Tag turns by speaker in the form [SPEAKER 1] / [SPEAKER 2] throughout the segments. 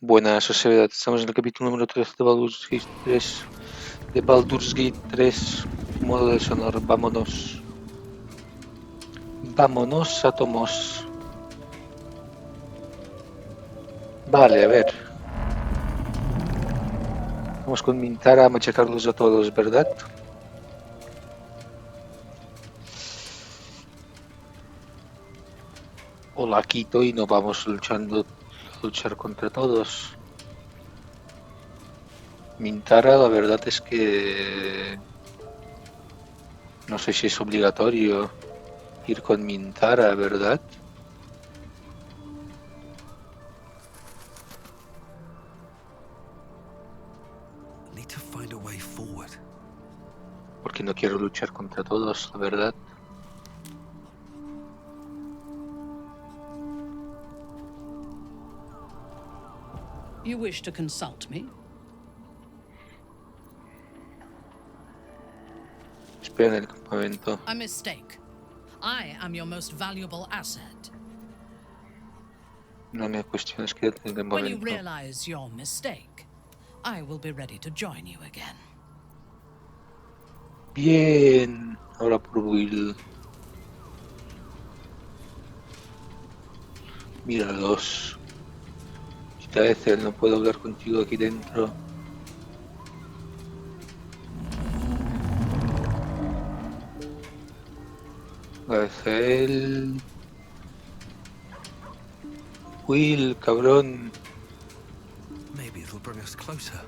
[SPEAKER 1] Buena sociedad, estamos en el capítulo número 13 de Baldur's Gate 3. De Baldur's Gate 3, modo Deshonor, vámonos. Vámonos a Tomos. Vale, a ver. Vamos con Mintara a machacarlos a todos, ¿verdad? O la quito y no vamos a luchar contra todos. Mintara, la verdad es que no sé si es obligatorio ir con Mintara, ¿verdad? Porque no quiero luchar contra todos, la verdad.
[SPEAKER 2] You wish to consult me?
[SPEAKER 1] Espera en el campamento.
[SPEAKER 2] A mistake. I am your most valuable asset.
[SPEAKER 1] No me cuestiones, quédate en el
[SPEAKER 2] When
[SPEAKER 1] campamento.
[SPEAKER 2] you realize your mistake, I will be ready to join you again.
[SPEAKER 1] Bien, ahora por Will. Míralos. Quita Ethel, no puedo hablar contigo aquí dentro. Ethel. Will, cabrón.
[SPEAKER 3] Maybe it'll bring us closer.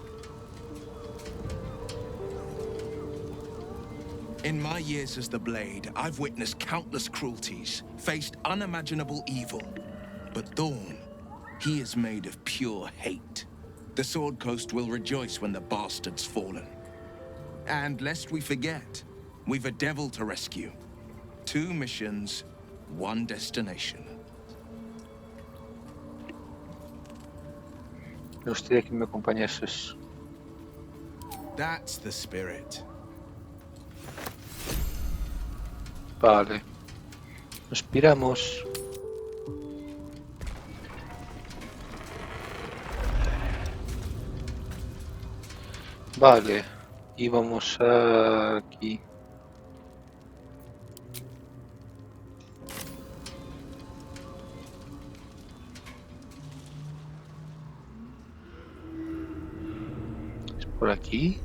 [SPEAKER 4] In my years as the Blade, I've witnessed countless cruelties, faced unimaginable evil. But Thorn, he is made of pure hate. The Sword Coast will rejoice when the bastard's fallen. And lest we forget, we've a devil to rescue. 2 missions, 1 destination.
[SPEAKER 1] Me gustaría que me acompañases.
[SPEAKER 4] That's the spirit.
[SPEAKER 1] Vale. Nos piramos. Vale. Y vamos aquí. ¿Es por aquí?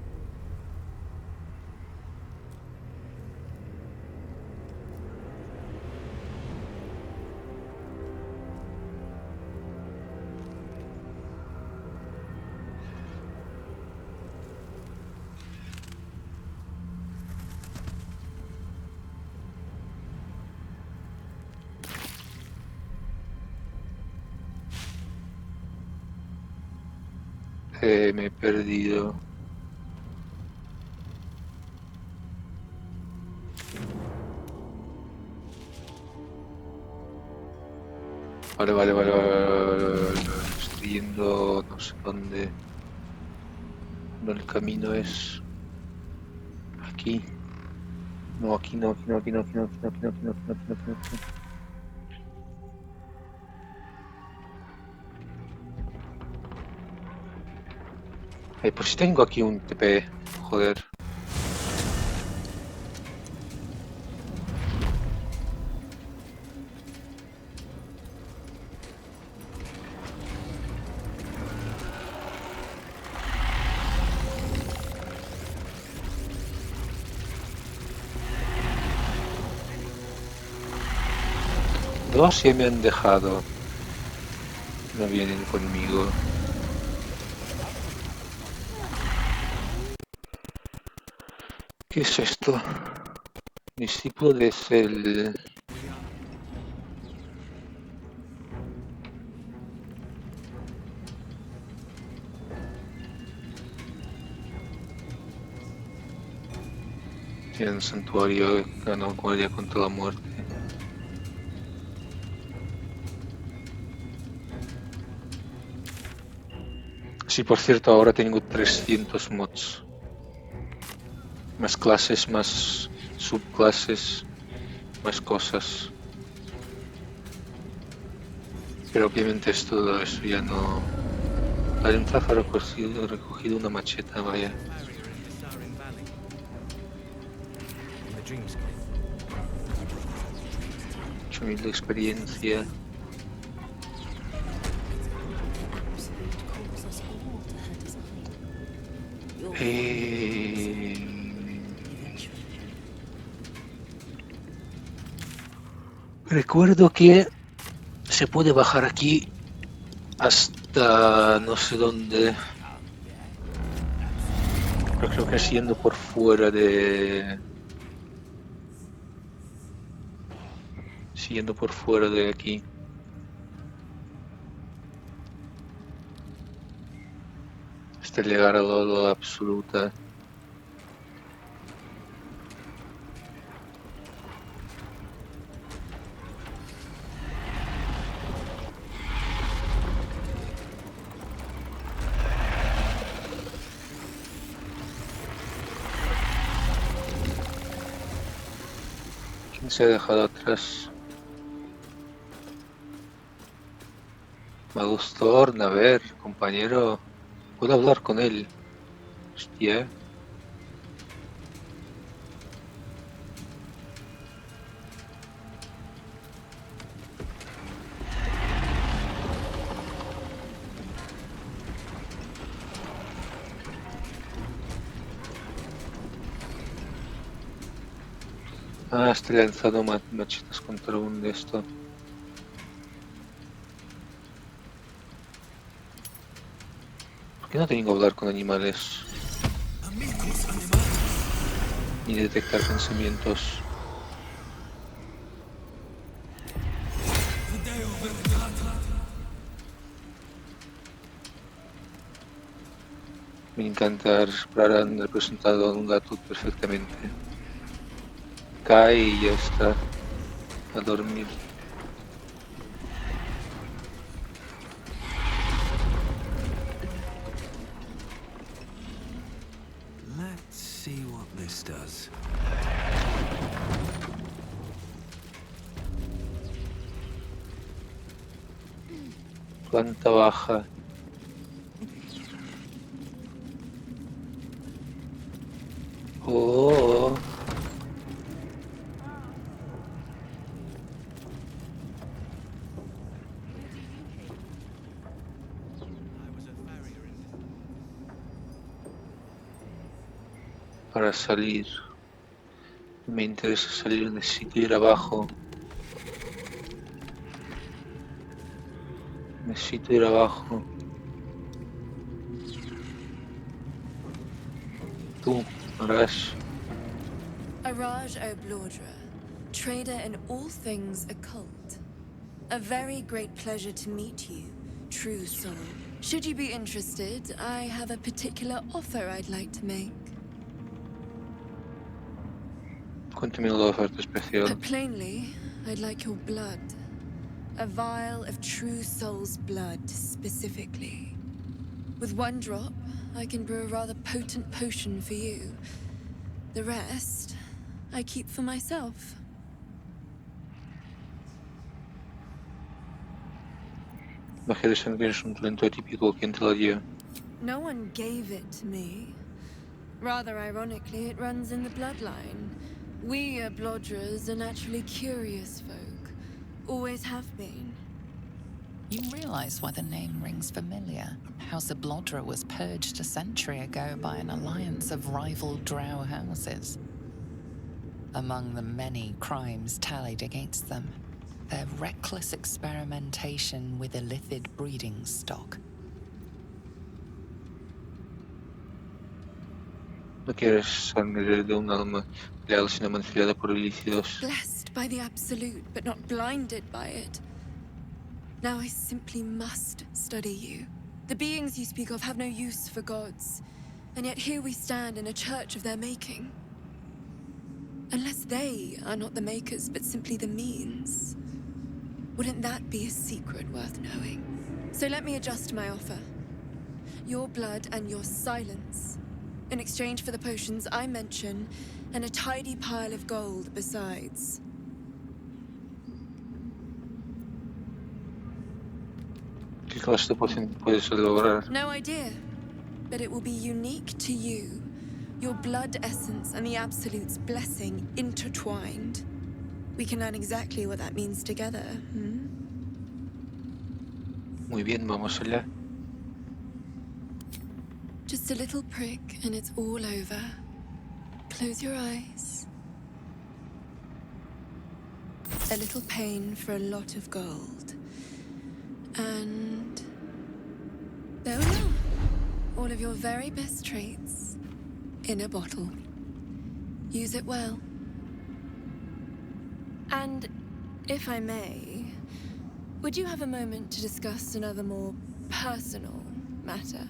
[SPEAKER 1] Me he perdido. Vale. Estoy yendo no sé dónde. No, el camino es aquí. No, aquí no. Pues si tengo aquí un TP, joder. Dos ya me han dejado. No vienen conmigo. ¿Qué es esto? Discípulo de Cel. Tiene un santuario que ganó guardia contra la muerte. Sí, por cierto, ahora tengo 300 mods. Más clases, más subclases, más cosas. Pero obviamente todo eso ya no Hay un trazo recogido una macheta, vaya.
[SPEAKER 3] In the dreamscape.
[SPEAKER 1] 8000 de experiencia.
[SPEAKER 5] Absolute calls us all to her design. Your eventually.
[SPEAKER 1] Recuerdo que se puede bajar aquí hasta no sé dónde. Pero creo que es yendo por fuera de... Siguiendo por fuera de aquí. Hasta llegar a la absoluta. ¿Quién se ha dejado atrás? Baldur, a ver, compañero. Puedo hablar con él. Hostia. Ah, estoy lanzando machetas contra un de esto. ¿Por qué no tengo que hablar con animales? Ni detectar pensamientos. Me encanta han representado a un gato perfectamente. Cae y ya está. A dormir.
[SPEAKER 3] Let's see what this does.
[SPEAKER 1] Planta baja. Oh. Para salir. Me interesa salir, necesito ir abajo. Necesito ir abajo. Tú, Arash.
[SPEAKER 6] Araj O'Blordra, trader in all things occult. A very great pleasure to meet you, true soul. Should you be interested, I have a particular offer I'd like to make.
[SPEAKER 1] Cuéntame la oferta especial.
[SPEAKER 6] But plainly, I'd like your blood. A vial of true soul's blood, specifically. With one drop, I can brew a rather potent potion for you. The rest, I keep for myself.
[SPEAKER 1] Magia de sangre es un talento típico. ¿Quién te la dio?
[SPEAKER 6] No one gave it to me. Rather ironically, it runs in the bloodline. We Blodgers are naturally curious folk. Always have been.
[SPEAKER 2] You realize why the name rings familiar? House of Blodra was purged a century ago by an alliance of rival drow houses. Among the many crimes tallied against them, their reckless experimentation with illithid breeding stock.
[SPEAKER 1] No quieres sangre de un alma leal sino manchada por ilícitos.
[SPEAKER 6] Blessed by the absolute, but not blinded by it. Now I simply must study you. The beings you speak of have no use for gods, and yet here we stand in a church of their making. Unless they are not the makers, but simply the means. Wouldn't that be a secret worth knowing? So let me adjust my offer. Your blood and your silence. In exchange for the potions I mention, and a tidy pile of gold besides.
[SPEAKER 1] ¿Qué clase de poción puedes lograr?
[SPEAKER 6] No idea, but it will be unique to you. Your blood essence and the Absolute's blessing intertwined. We can learn exactly what that means together.
[SPEAKER 1] Muy bien, vamos allá.
[SPEAKER 6] Just a little prick and it's all over. Close your eyes. A little pain for a lot of gold. And there we are. All of your very best traits in a bottle. Use it well. And if I may, would you have a moment to discuss another more personal matter?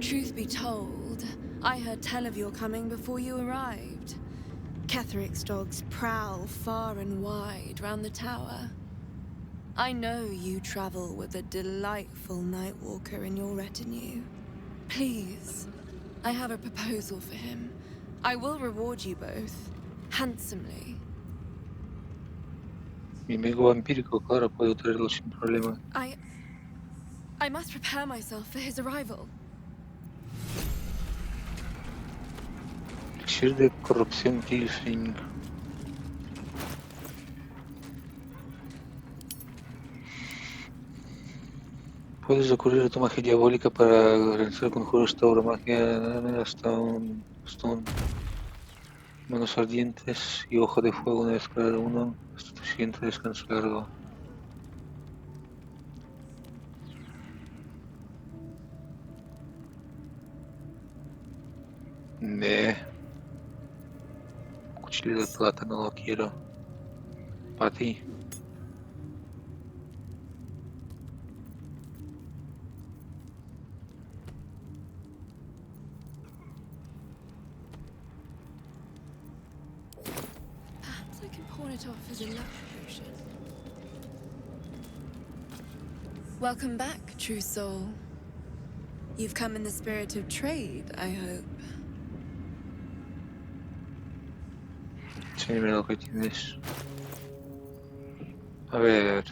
[SPEAKER 6] Truth be told, I heard tell of your coming before you arrived. Ketheric's dogs prowl far and wide round the tower. I know you travel with a delightful Nightwalker in your retinue. Please, I have a proposal for him. I will reward you both, handsomely.
[SPEAKER 1] Mi amigo vampírico, claro, puedo traerlo sin problema.
[SPEAKER 6] I must prepare myself for his arrival.
[SPEAKER 1] Elixir de corrupción Pilfring. Puedes recurrir a tu magia diabólica para realizar conjuros tauromagia hasta un manos ardientes y ojo de fuego una vez cada uno hasta tu siguiente descanso largo. Cuchillo de plata no lo quiero. Para ti.
[SPEAKER 6] Perhaps I can pawn it off as a luck potion. Welcome back, true soul. You've come in the spirit of trade, I hope.
[SPEAKER 1] Enséñame lo que tienes. A ver.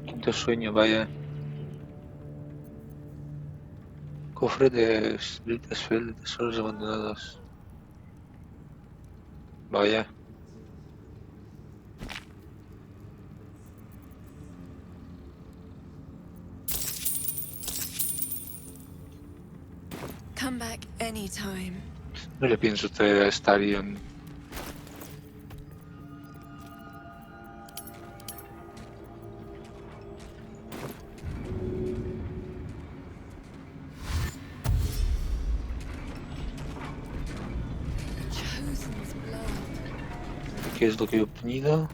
[SPEAKER 1] Quinto sueño, vaya. Cofre de Splitterfell de tesoros abandonados. Vaya.
[SPEAKER 6] Come back anytime.
[SPEAKER 1] No le pienso traer a Starion.
[SPEAKER 6] Chosen's blood.
[SPEAKER 1] ¿Qué es lo que he obtenido?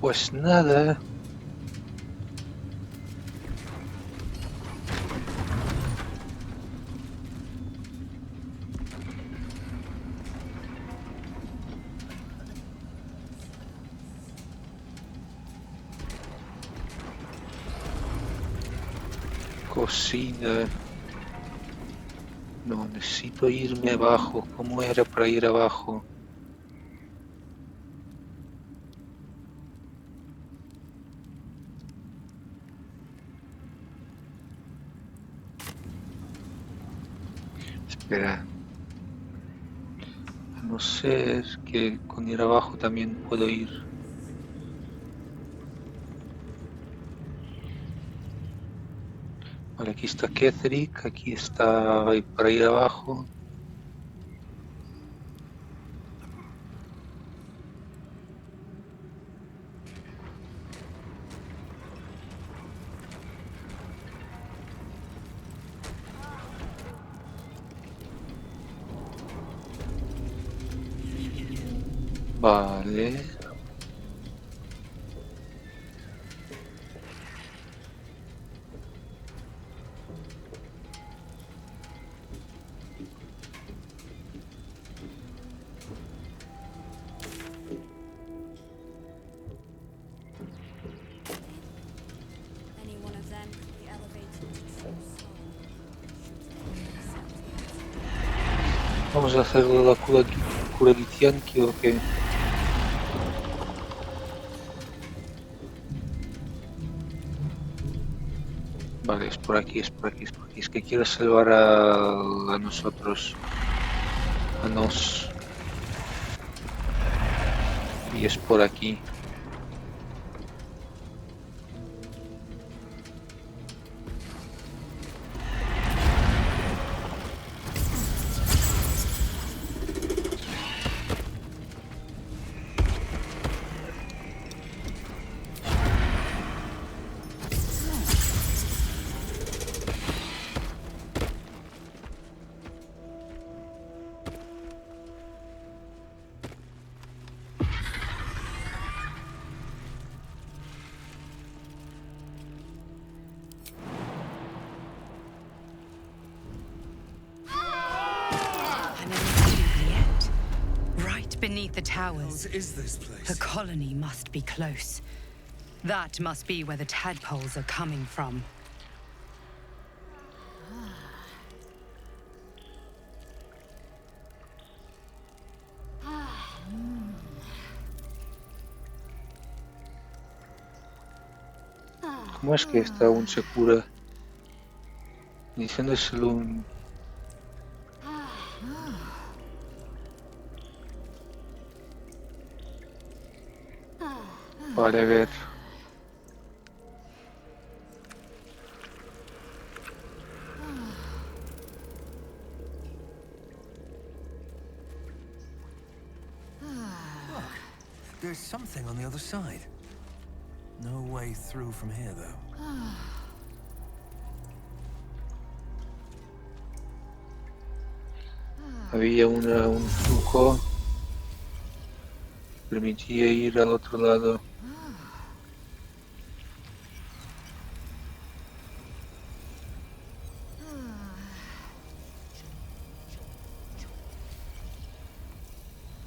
[SPEAKER 1] Pues nada. Cocina. No, necesito irme abajo. ¿Cómo era para ir abajo? Espera. A no ser que con ir abajo también puedo ir. Vale, aquí está Ketherick, aquí está para ir abajo. Vale. Vamos a hacerle la Kuragitianki o qué. Vale, es por aquí, es por aquí, es por aquí. Es que quiero salvar a nosotros. A nos. Y es por aquí.
[SPEAKER 7] An Juliet. Right beneath the towers.
[SPEAKER 3] What is this place?
[SPEAKER 7] The colony must be close. That must be where the tadpoles are coming from.
[SPEAKER 1] ¿Cómo es que esta aún se cura? Diciéndoselo un... Vale, a ver.
[SPEAKER 3] There's something on the other side. No way through from here, though.
[SPEAKER 1] Había un truco que permitía ir al otro lado.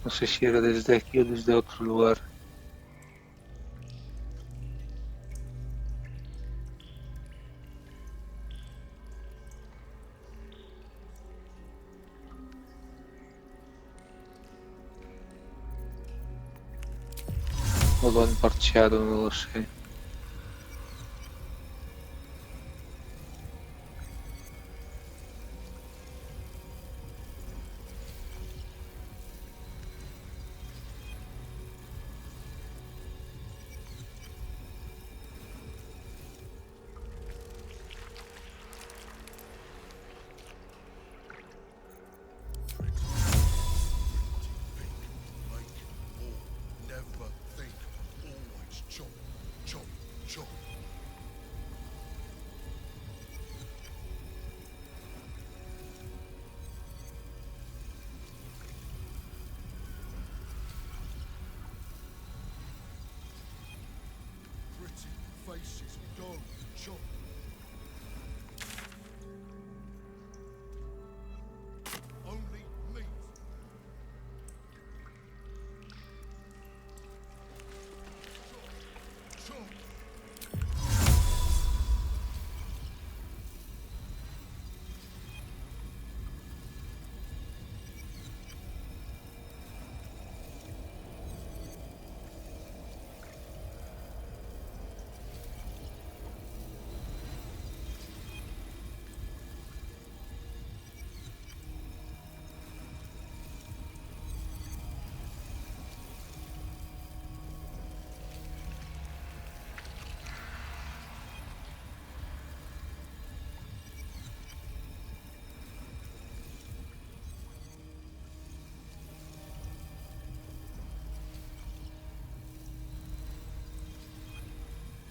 [SPEAKER 1] No sé si era desde aquí o desde otro lugar. O lo han parcheado, no lo sé.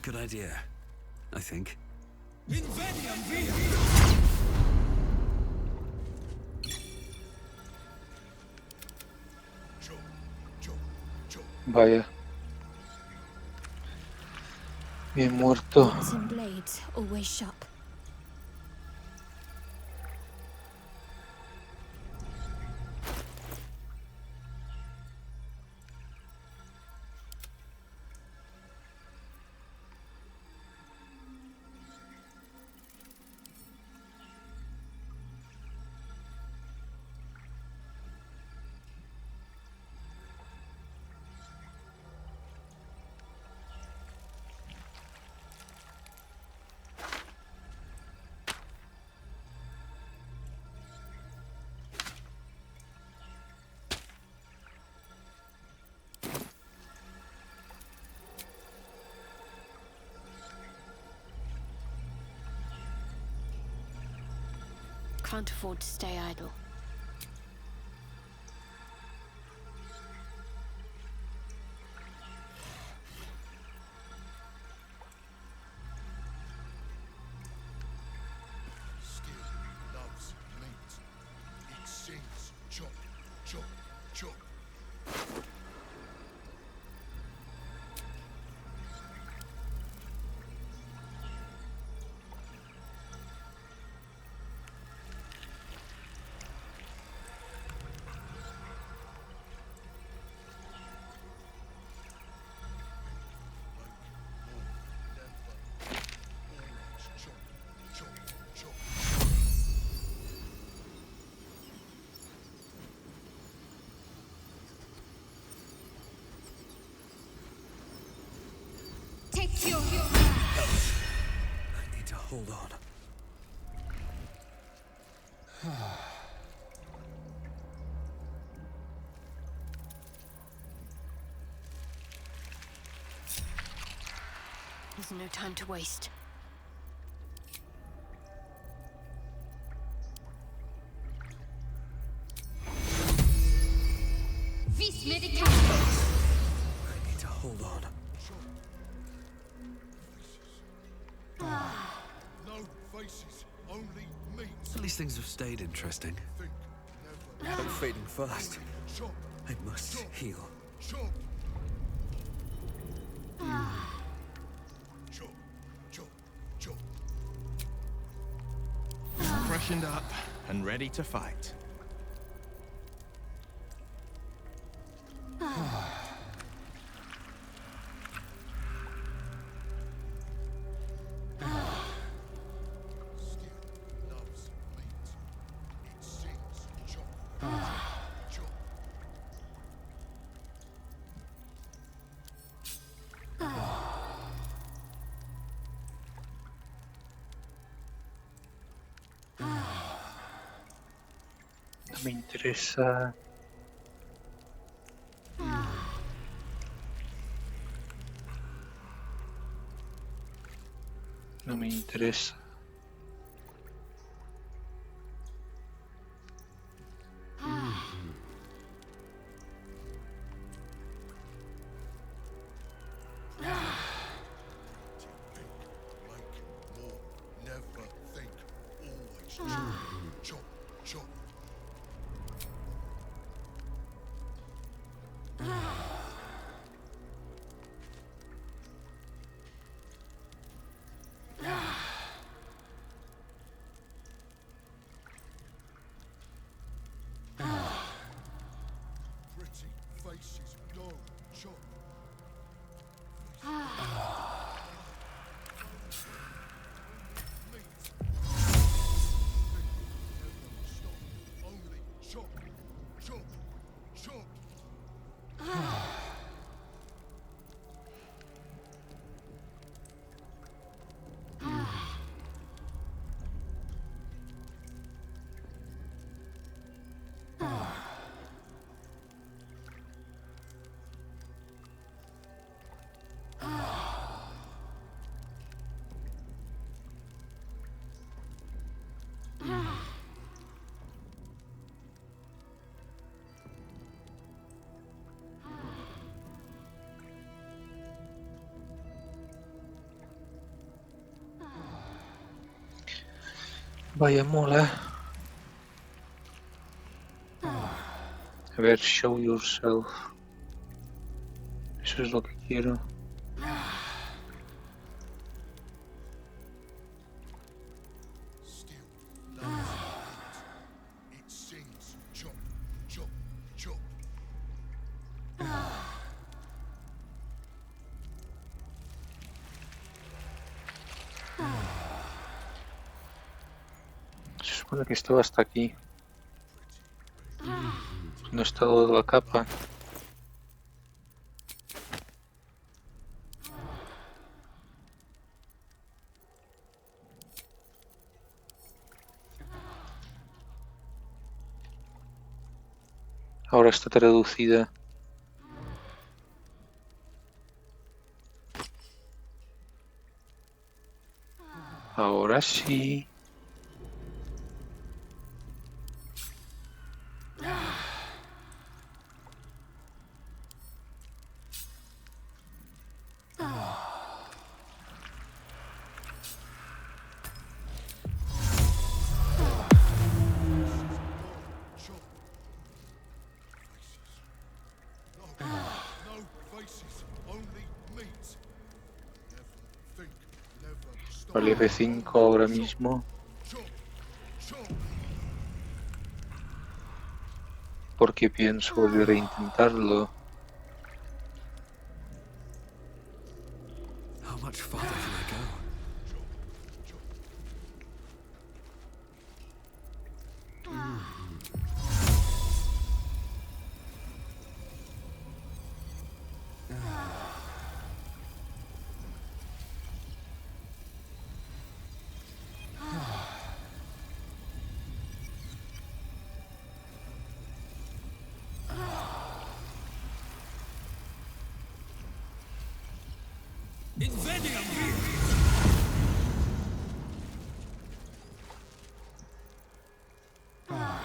[SPEAKER 3] Good idea, I think.
[SPEAKER 1] Vaya. Bien muerto.
[SPEAKER 5] Rotten blades, always sharp. can't afford to stay idle.
[SPEAKER 6] Take your...
[SPEAKER 3] I need to hold on.
[SPEAKER 5] There's no time to waste.
[SPEAKER 6] Vis medical.
[SPEAKER 3] I need to hold on.
[SPEAKER 8] No faces, only meat.
[SPEAKER 3] At least things have stayed interesting.
[SPEAKER 8] Think,
[SPEAKER 3] I'm
[SPEAKER 8] never.
[SPEAKER 3] fading fast.
[SPEAKER 8] Chop,
[SPEAKER 3] I must heal.
[SPEAKER 8] chop. Chop, chop, chop.
[SPEAKER 4] Freshened up and ready to fight.
[SPEAKER 8] Skill loves meat. It sings chop, chop.
[SPEAKER 1] No me interesa. No me interesa.
[SPEAKER 8] Think, make more. Never think, always chop, chop, chop. Pretty faces, go, chop. Meat. Never stop, only chop, chop, chop.
[SPEAKER 1] Vaya mola. A ver, show yourself. Eso es lo que quiero.
[SPEAKER 8] Skill loves meat. It sings chop, chop, chop.
[SPEAKER 1] Se supone que estaba hasta aquí. No he estado de la capa. Ahora está traducida. Ahora sí. Vale, F5 ahora mismo. Porque pienso volver a intentarlo.
[SPEAKER 3] How much farther can I go?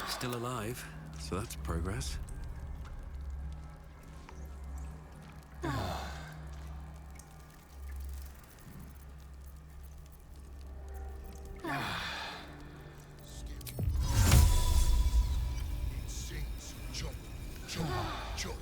[SPEAKER 3] Still alive, so that's progress.
[SPEAKER 8] It sings. Chop, chop, chop.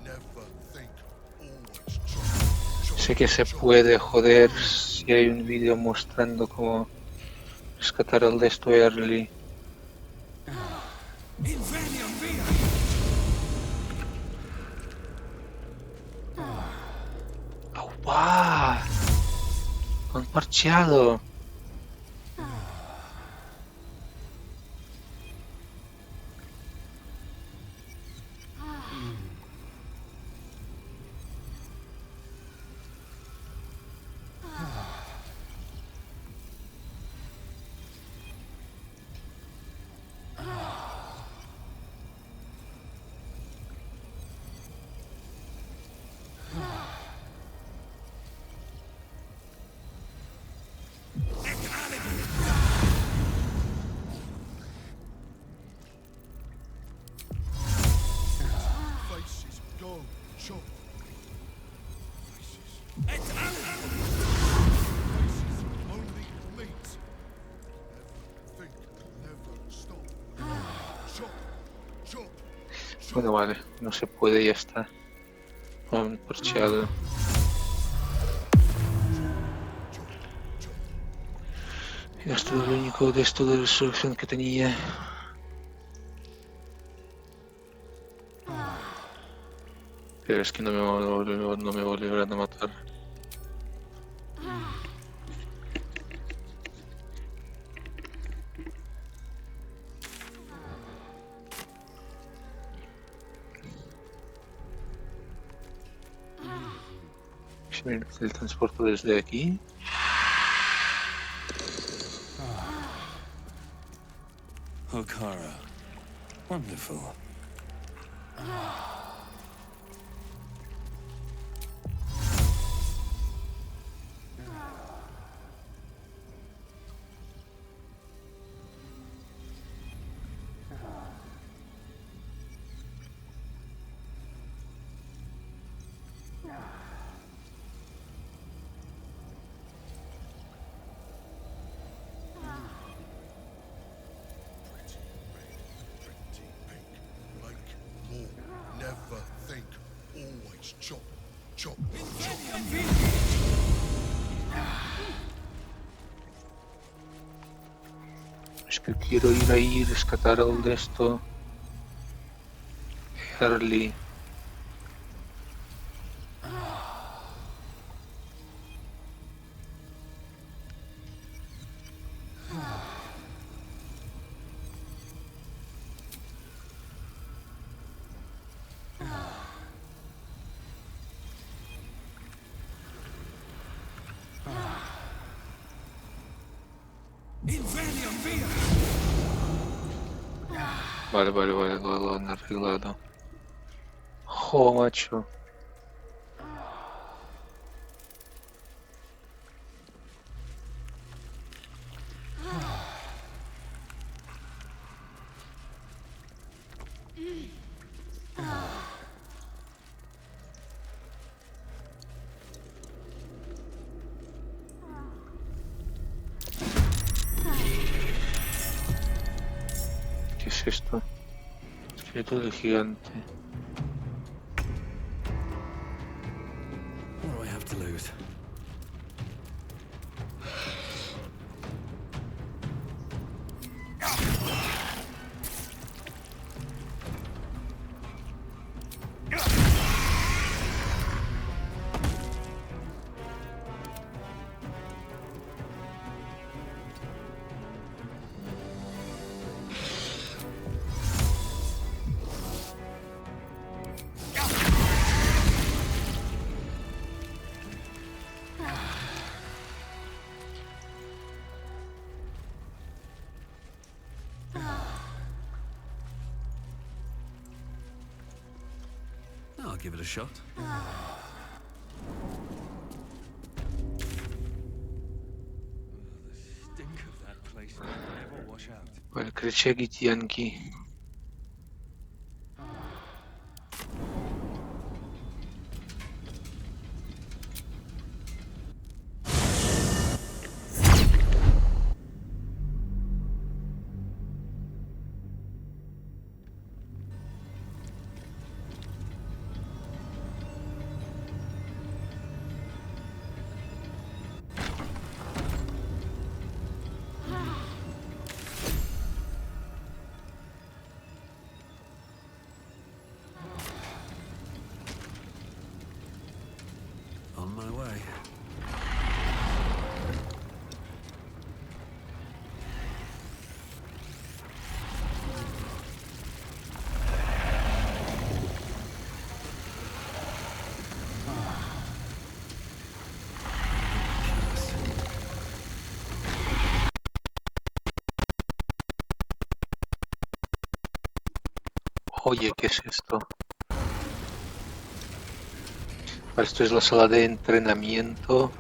[SPEAKER 8] Never think, always chop.
[SPEAKER 1] Sé que se puede joder si hay un vídeo mostrando cómo rescatar al de esto early. ¡Oh, ¡Wow! ¡Han parcheado!
[SPEAKER 8] Faces go, chop. Faces. Faces only meet. Never think, never stop. Chop, chop, chop.
[SPEAKER 1] Bueno, vale, no se puede, ya está. Han parcheado. Ya es todo lo único de esto de resolución que tenía. Pero es que no me volverán a matar. Si me teletransporto desde aquí.
[SPEAKER 3] Okara. Wonderful.
[SPEAKER 8] Pretty red, pretty pink. Make more. Never think, always chop, chop, chop.
[SPEAKER 1] Es que quiero ir ahí y rescatar al de esto. Early. Vale, lo han arreglado. Jo, macho. es esto? Esqueleto del gigante.
[SPEAKER 3] What do I have to lose? I'll give it a shot. The stink of that place will never wash out.
[SPEAKER 1] Vale, Krečegit Yankee.
[SPEAKER 3] On my way.
[SPEAKER 1] Oye, ¿qué es esto? Vale, esto es la sala de entrenamiento.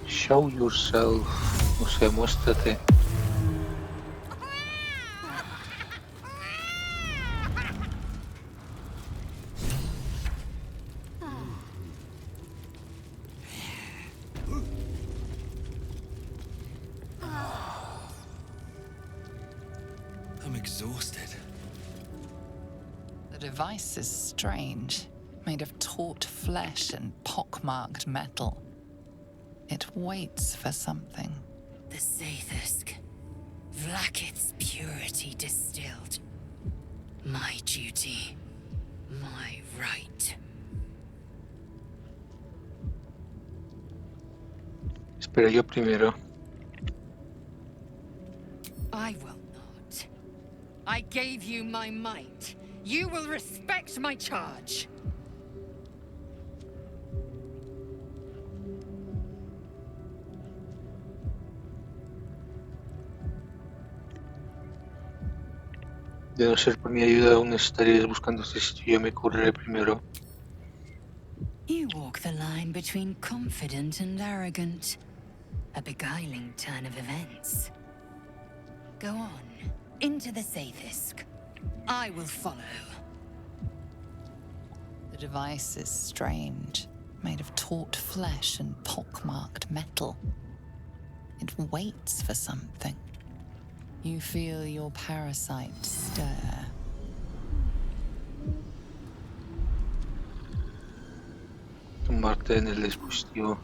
[SPEAKER 1] Show yourself. O sea, muéstrate.
[SPEAKER 3] I'm exhausted.
[SPEAKER 2] The device is strange, made of taut flesh and pockmarked metal. It waits for something.
[SPEAKER 7] The Sathisk. Vlaakith's purity distilled. My duty. My right.
[SPEAKER 1] Espera, yo primero.
[SPEAKER 7] I will not. I gave you my might. You will respect my charge.
[SPEAKER 1] De no ser por mi ayuda, aún estaríais buscando este sitio. Yo me correré primero.
[SPEAKER 7] You walk the line between confident and arrogant. A beguiling turn of events. Go on, into the Sathisk. I will follow.
[SPEAKER 2] The device is strange, made of taut flesh and pockmarked metal. It waits for something. You feel your parasite stir.
[SPEAKER 1] Tumbarte en el dispositivo.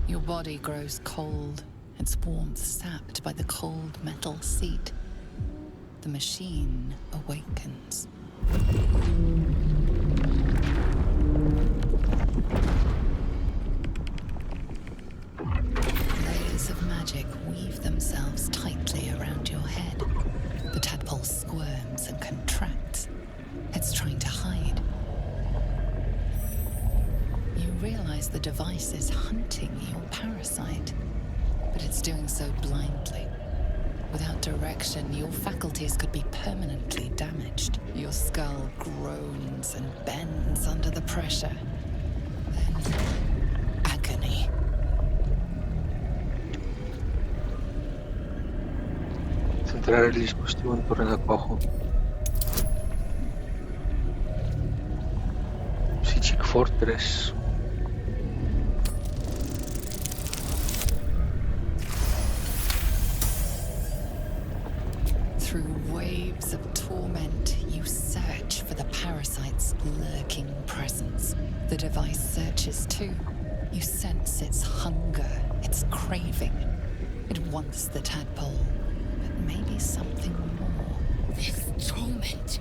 [SPEAKER 2] Your body grows cold, its warmth sapped by the cold metal seat. The machine awakens. Layers of magic weave themselves tightly around your head. The tadpole squirms and contracts. It's trying to hide. You realize the device is hunting your parasite, but it's doing so blindly. Without direction, your faculties could be permanently damaged. Your skull groans and bends under the pressure. Then, agony.
[SPEAKER 1] Centrar el dispositivo en torno al cuajo. Psychic Fortress.
[SPEAKER 2] Through waves of torment, you search for the parasite's lurking presence. The device searches too. You sense its hunger, its craving. It wants the tadpole, but maybe something more.
[SPEAKER 7] This torment.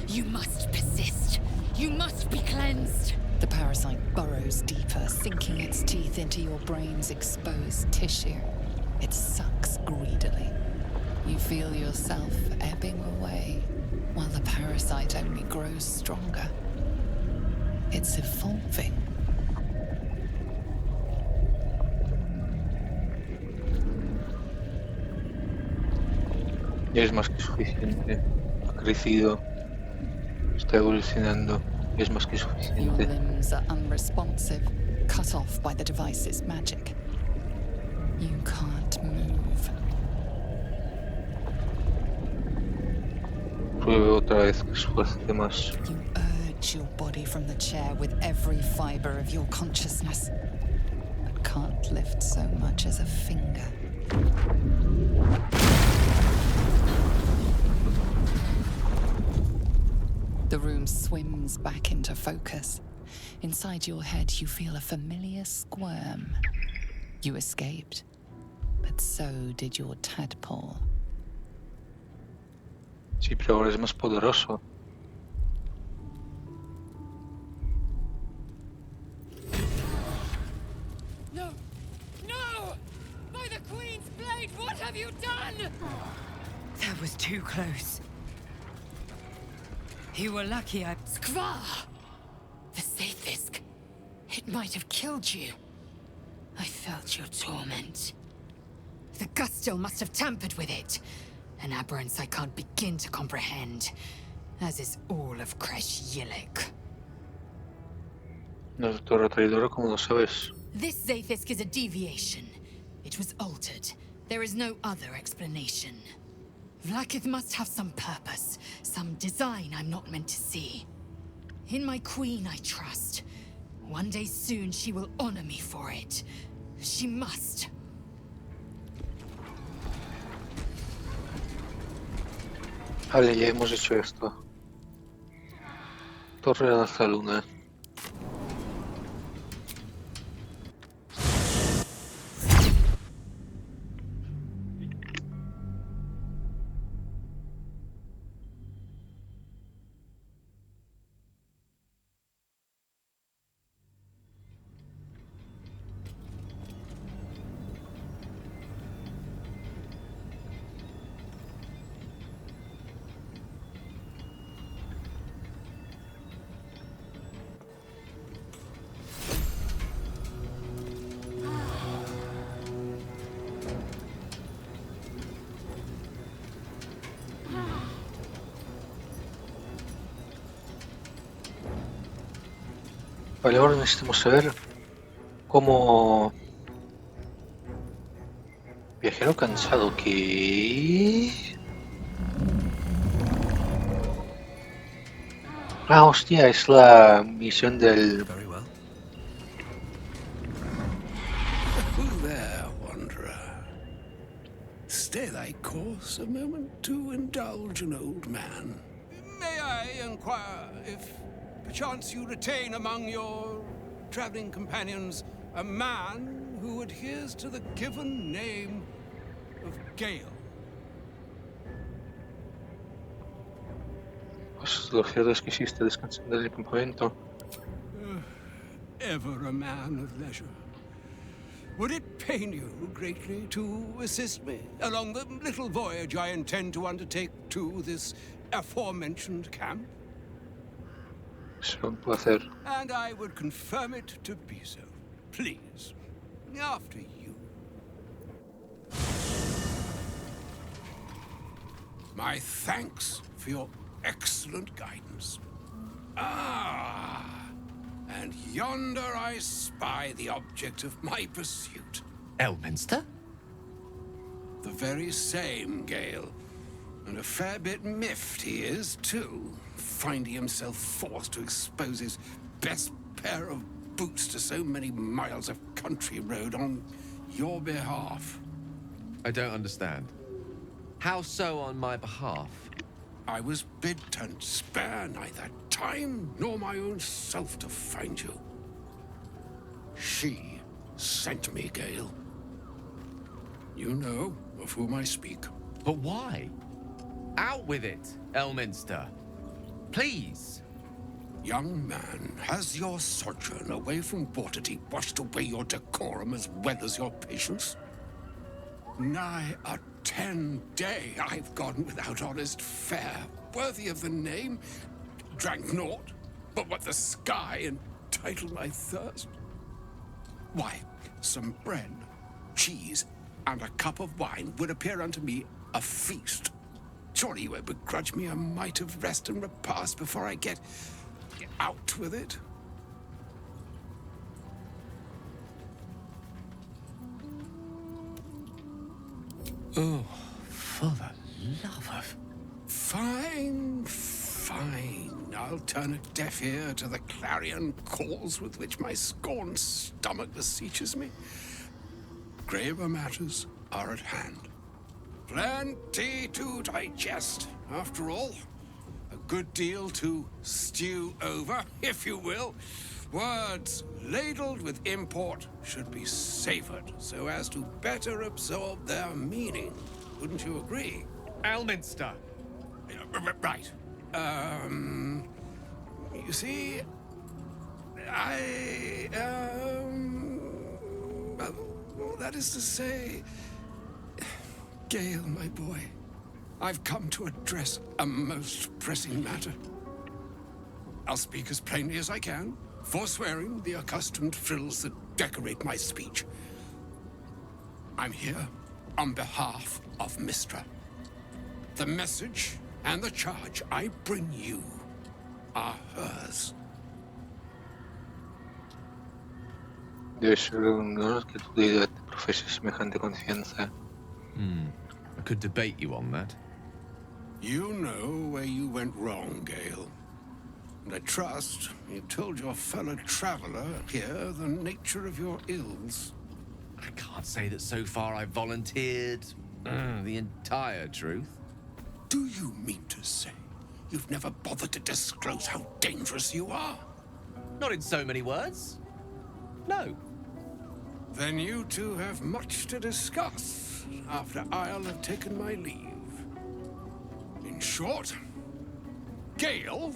[SPEAKER 7] You must persist. You must be cleansed.
[SPEAKER 2] The parasite burrows deeper, sinking its teeth into your brain's exposed tissue. It sucks greedily. You feel yourself ebbing away, while the parasite only grows stronger. It's evolving.
[SPEAKER 1] Ya es más que suficiente. Ha crecido. Está evolucionando. Es más que
[SPEAKER 2] Your
[SPEAKER 1] suficiente.
[SPEAKER 2] limbs are unresponsive, cut off by the device's magic. You can't move.
[SPEAKER 1] Pruebe otra vez que esfuerce más.
[SPEAKER 2] You urge your body from the chair with every fiber of your consciousness, but can't lift so much as a finger. The room swims back into focus. Inside your head, you feel a familiar squirm. You escaped, but so did your tadpole.
[SPEAKER 1] Sí, pero ahora es más poderoso.
[SPEAKER 7] No! No! By the Queen's blade, what have you done? That was too close. You were lucky I... Skvar! The Sathisk. It might have killed you. I felt your torment. The Gustil must have tampered with it. An aberrance I can't begin to comprehend. As is all of Kresh Yillik.
[SPEAKER 1] No es doctora traidora, como lo sabes.
[SPEAKER 7] This Zathisk is a deviation. It was altered. There is no other explanation. Vlaakith must have some purpose, some design I'm not meant to see. In my queen I trust. One day soon she will honor me for it. She must.
[SPEAKER 1] Vale, ya hemos hecho esto. Torre de la luna. Vale, ahora necesitamos saber cómo... Viajero cansado, ¿qué? Ah, hostia, es la misión del...
[SPEAKER 3] Very well.
[SPEAKER 9] There, wanderer. Stay thy course a moment to indulge an old man.
[SPEAKER 10] May I inquire if perchance you retain among your traveling companions
[SPEAKER 9] A man who adheres to the given name of Gale.
[SPEAKER 1] Pues lo cierto es que hiciste descansar del campamento.
[SPEAKER 9] Ever a man of leisure. Would it pain you greatly to assist me along the little voyage I intend to undertake to this aforementioned camp?
[SPEAKER 1] Será un placer.
[SPEAKER 9] And I would confirm it to be so. Please, after you. My thanks for your excellent guidance. Ah, and yonder I spy the object of my pursuit.
[SPEAKER 10] Elminster?
[SPEAKER 9] The very same, Gale. And a fair bit miffed he is, too, finding himself forced to expose his best pair of boots to so many miles of country road on your behalf.
[SPEAKER 10] I don't understand. How so on my behalf?
[SPEAKER 9] I was bid to spare neither time nor my own self to find you. She sent me, Gale. You know of whom I speak.
[SPEAKER 10] But why? Out with it, Elminster. Please.
[SPEAKER 9] Young man, has your sojourn away from Waterdeep washed away your decorum as well as your patience? Nigh a 10-day I've gone without honest fare, worthy of the name. Drank naught, but what the sky entitled my thirst. Why, some bread, cheese, and a cup of wine would appear unto me a feast. Surely you won't begrudge me a mite of rest and repast before I get out with it?
[SPEAKER 10] Oh, for the love of...
[SPEAKER 9] Fine, fine. I'll turn a deaf ear to the clarion calls with which my scorned stomach beseeches me. Graver matters are at hand. Plenty to digest, after all. A good deal to stew over, if you will. Words ladled with import should be savored so as to better absorb their meaning. Wouldn't you agree?
[SPEAKER 10] Elminster!
[SPEAKER 9] Right. You see, that is to say, Gale, my boy, I've come to address a most pressing matter. I'll speak as plainly as I can, forswearing the accustomed frills that decorate my speech. I'm here on behalf of Mistra. The message and the charge I bring you are hers.
[SPEAKER 1] Debe ser un honor que tu deidad te profese semejante confianza.
[SPEAKER 10] I could debate you on that.
[SPEAKER 9] You know where you went wrong, Gale. And I trust you told your fellow traveler here the nature of your ills.
[SPEAKER 10] I can't say that so far I've volunteered the entire truth.
[SPEAKER 9] Do you mean to say you've never bothered to disclose how dangerous you are?
[SPEAKER 10] Not in so many words. No.
[SPEAKER 9] Then you two have much to discuss after I'll have taken my leave. In short, Gale,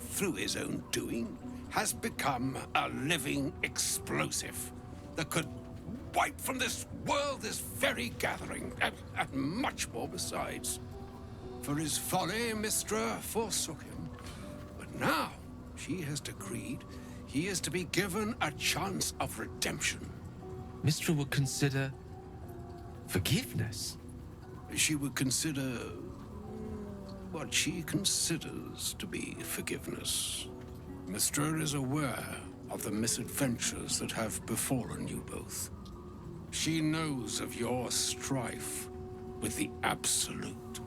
[SPEAKER 9] through his own doing, has become a living explosive that could wipe from this world this very gathering, and much more besides. For his folly, Mistra forsook him. But now she has decreed he is to be given a chance of redemption.
[SPEAKER 10] Mistra would consider forgiveness.
[SPEAKER 9] She would consider what she considers to be forgiveness. Mistra is aware of the misadventures that have befallen you both. She knows of your strife with the Absolute,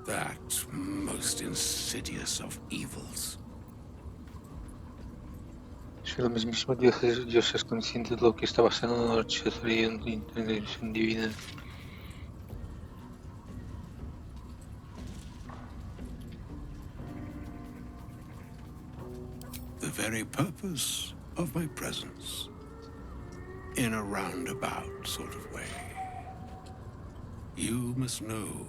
[SPEAKER 9] that most insidious of evils.
[SPEAKER 1] Si lo mismo Dios es consciente de lo que está pasando en hechicería y en intervención divina.
[SPEAKER 9] The very purpose of my presence. in a roundabout sort of way. You must know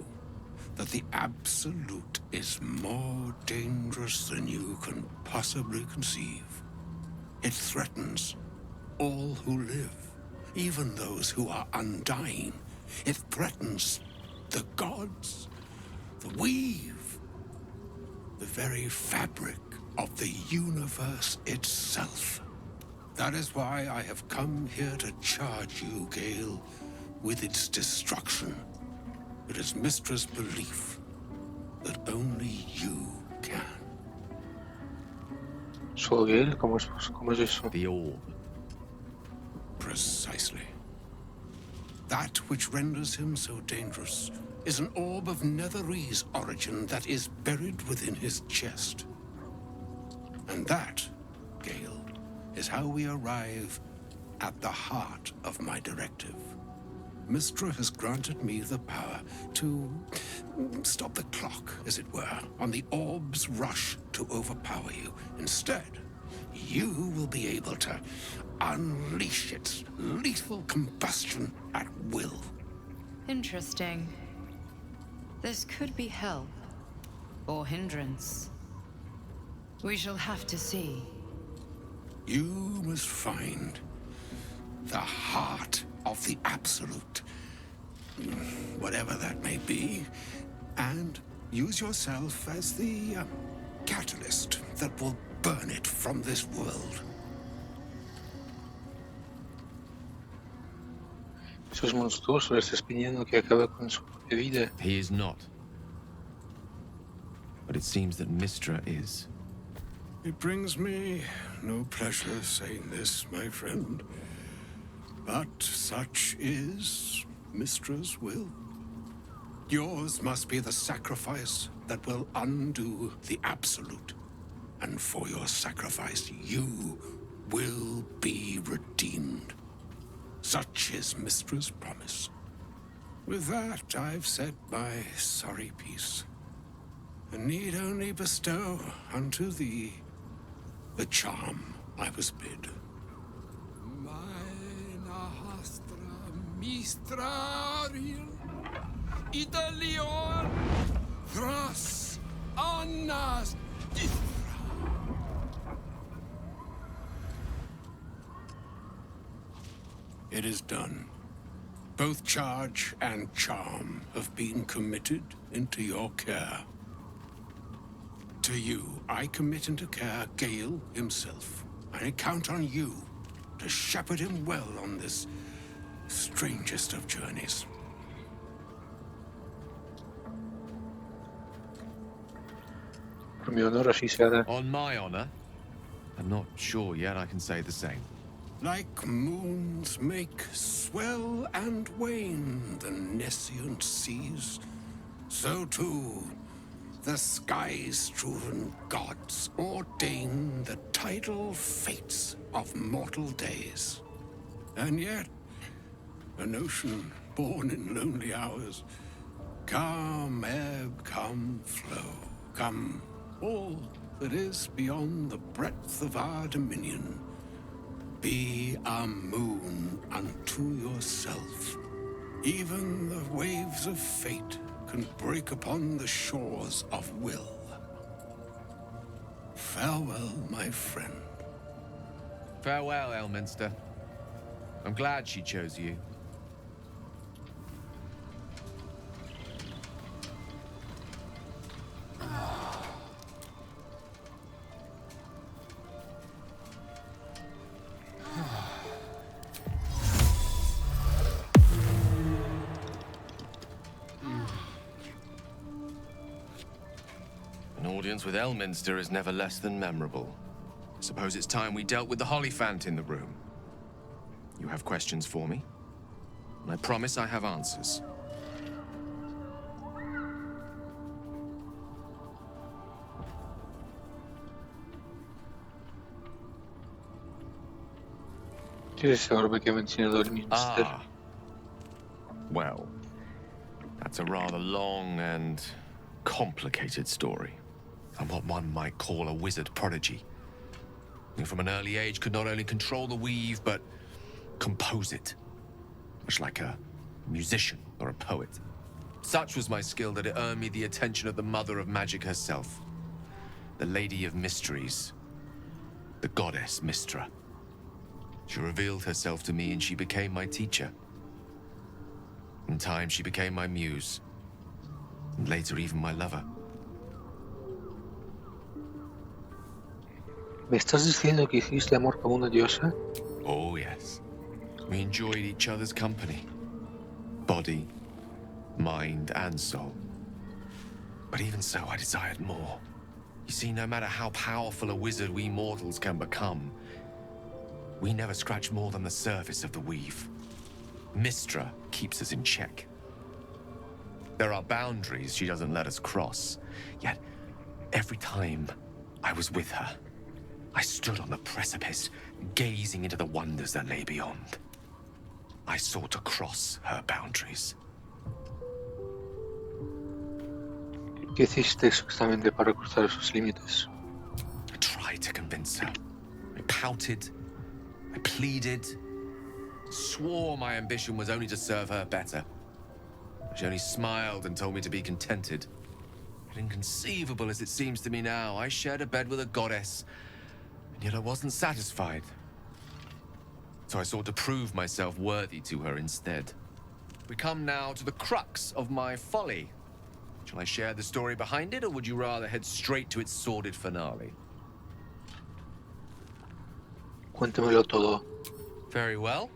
[SPEAKER 9] that the Absolute is more dangerous than you can possibly conceive. It threatens all who live, even those who are undying. It threatens the gods, the weave, the very fabric of the universe itself. That is why I have come here to charge you, Gale, with its destruction. It is Mystra's belief that only you can.
[SPEAKER 1] Solo Gale? ¿Cómo es eso?
[SPEAKER 10] The orb.
[SPEAKER 9] Precisely. That which renders him so dangerous is an orb of Netherese origin that is buried within his chest. And that, Gale, is how we arrive at the heart of my directive. Mystra has granted me the power to stop the clock, as it were, on the orb's rush to overpower you. Instead, you will be able to unleash its lethal combustion at will.
[SPEAKER 7] Interesting. This could be help or hindrance. We shall have to see.
[SPEAKER 9] You must find the heart of the Absolute, whatever that may be, and use yourself as the catalyst that will burn it from this world.
[SPEAKER 1] Eso es monstruoso, le estás pidiendo que acabe con su propia vida.
[SPEAKER 10] He is not. But it seems that Mystra is.
[SPEAKER 9] It brings me no pleasure saying this, my friend. But such is Mystra's will. Yours must be the sacrifice that will undo the Absolute. And for your sacrifice, you will be redeemed. Such is Mystra's promise. With that, I've said my sorry piece, and need only bestow unto thee the charm I was bid.
[SPEAKER 8] Mistraril Italion Thras Annas
[SPEAKER 9] It is done. Both charge and charm have been committed into your care. To you, I commit into care Gale himself. I count on you to shepherd him well on this strangest of journeys.
[SPEAKER 1] Por mi honor, así se hará.
[SPEAKER 10] On my honor, I'm not sure yet I can say the same.
[SPEAKER 9] Like moons make swell and wane the nescient seas, so too the sky-strewn gods ordain the tidal fates of mortal days. And yet, an ocean born in lonely hours, come ebb, come flow, come all that is beyond the breadth of our dominion. Be a moon unto yourself. Even the waves of fate can break upon the shores of will. Farewell, my friend.
[SPEAKER 10] Farewell, Elminster. I'm glad she chose you. An audience with Elminster is never less than memorable. Suppose it's time we dealt with the Hollyphant in the room. You have questions for me? And I promise I have answers.
[SPEAKER 1] ¿Qué es esa orbe que ha mencionado el Minster?
[SPEAKER 10] Ah. Well, that's a rather long and complicated story. I'm what one might call a wizard prodigy. Who from an early age could not only control the weave, but compose it, much like a musician or a poet. Such was my skill that it earned me the attention of the mother of magic herself, the Lady of Mysteries, the goddess Mystra. She revealed herself to me and she became my teacher. In time, she became my muse, and later even my lover.
[SPEAKER 1] ¿Me estás diciendo que hiciste amor con una diosa?
[SPEAKER 10] Oh, yes. We enjoyed each other's company. Body, mind, and soul. But even so, I desired more. You see, no matter how powerful a wizard we mortals can become, we never scratch more than the surface of the weave. Mystra keeps us in check. There are boundaries she doesn't let us cross. Yet, every time I was with her, I stood on the precipice, gazing into the wonders that lay beyond. I sought to cross her boundaries.
[SPEAKER 1] ¿Qué hiciste exactamente para cruzar esos límites?
[SPEAKER 10] I tried to convince her. I pouted. I pleaded. Swore my ambition was only to serve her better. She only smiled and told me to be contented. But inconceivable as it seems to me now, I shared a bed with a goddess, and yet I wasn't satisfied. So I sought to prove myself worthy to her instead. We come now to the crux of my folly. Shall I share the story behind it, or would you rather head straight to its sordid finale?
[SPEAKER 1] Cuéntamelo todo.
[SPEAKER 10] Very well.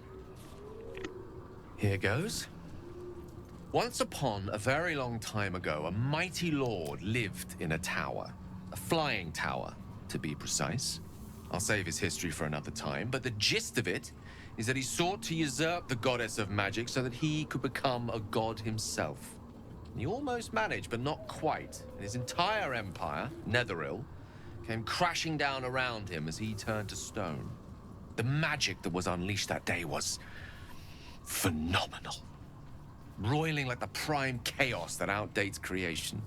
[SPEAKER 10] Here goes. Once upon a very long time ago, a mighty lord lived in a tower. A flying tower, to be precise. I'll save his history for another time, but the gist of it is that he sought to usurp the goddess of magic so that he could become a god himself. He almost managed, but not quite. And his entire empire, Netheril, came crashing down around him as he turned to stone. The magic that was unleashed that day was phenomenal. Roiling like the prime chaos that outdates creation.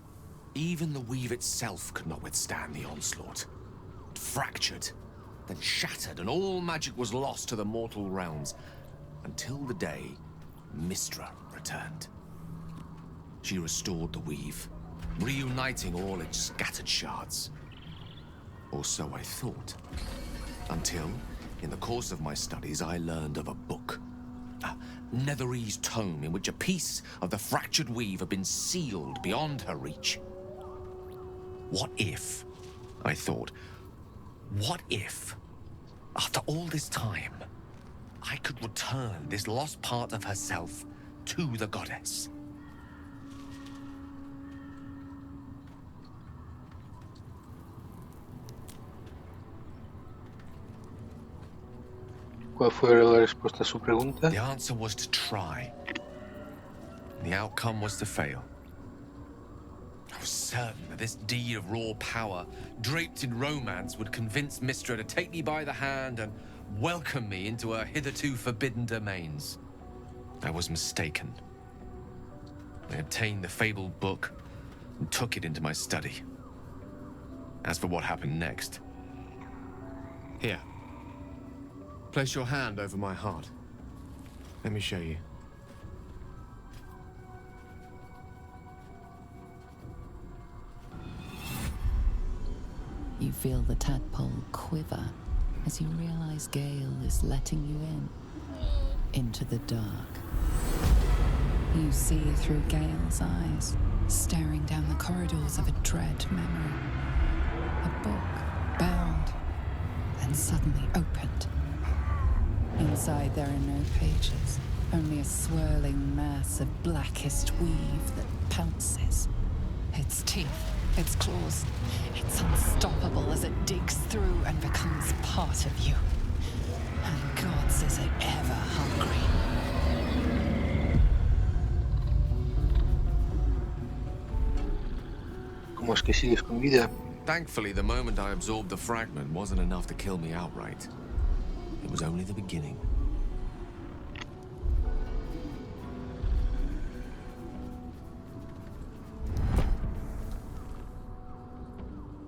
[SPEAKER 10] Even the weave itself could not withstand the onslaught. It fractured, then shattered, and all magic was lost to the mortal realms. Until the day Mystra returned. She restored the weave, reuniting all its scattered shards. Or so I thought. Until, in the course of my studies, I learned of a book. A Netherese tome in which a piece of the fractured weave had been sealed beyond her reach. What if, I thought, what if, after all this time, I could return this lost part of herself to the goddess?
[SPEAKER 1] ¿Cuál fue la respuesta a su pregunta?
[SPEAKER 10] The answer was to try. The outcome was to fail. I was certain that this deed of raw power, draped in romance, would convince Mystra to take me by the hand and welcome me into her hitherto forbidden domains. I was mistaken. I obtained the fabled book and took it into my study. As for what happened next... Here. Place your hand over my heart. Let me show you.
[SPEAKER 2] You feel the tadpole quiver as you realize Gale is letting you into the dark. You see through Gale's eyes, staring down the corridors of a dread memory. A book, bound, and suddenly opened. Inside there are no pages, only a swirling mass of blackest weave that pounces. Its teeth, its claws, it's unstoppable as it digs through and becomes part of you. And gods, is it ever hungry.
[SPEAKER 1] ¿Cómo es que sigues con vida?
[SPEAKER 10] Thankfully, the moment I absorbed the fragment wasn't enough to kill me outright. It was only the beginning.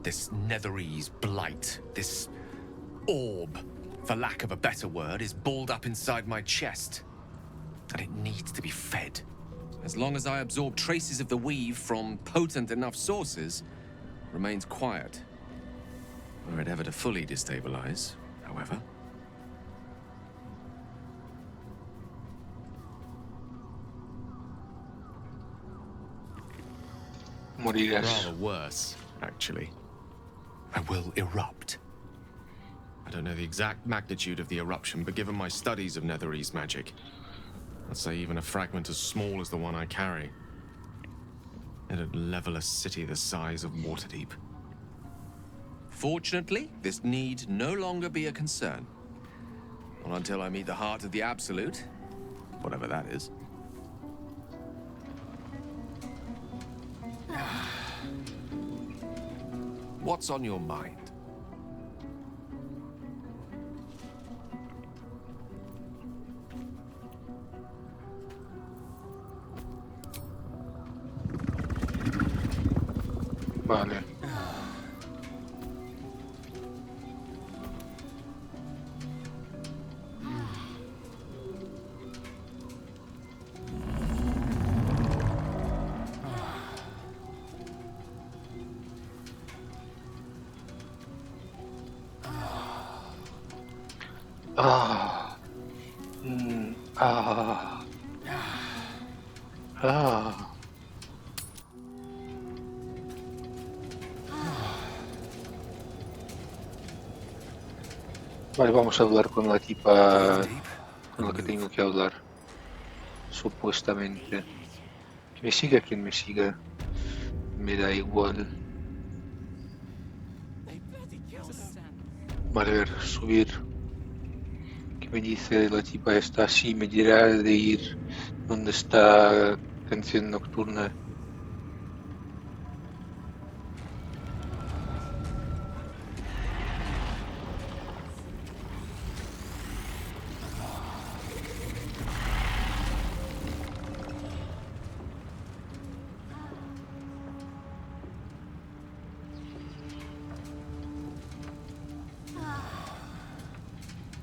[SPEAKER 10] This Netherese blight, this orb, for lack of a better word, is balled up inside my chest. And it needs to be fed. As long as I absorb traces of the weave from potent enough sources, it remains quiet. Were it ever to fully destabilize, however.
[SPEAKER 1] Morirás.
[SPEAKER 10] Rather worse, actually. I will erupt. I don't know the exact magnitude of the eruption, but given my studies of Netherese magic, I'd say even a fragment as small as the one I carry, it'd level a city the size of Waterdeep. Fortunately, this need no longer be a concern. Not until I meet the heart of the Absolute, whatever that is. What's on your mind?
[SPEAKER 1] Vale. Ah. Ah. Ah. Vale, vamos a hablar con la tipa con la que tengo que hablar. Supuestamente. Que me siga quien me siga. Me da igual. Vale, a ver, subir. ¿Qué me dice la tipa esta? Sí, me dirá de ir donde está Canción Nocturna.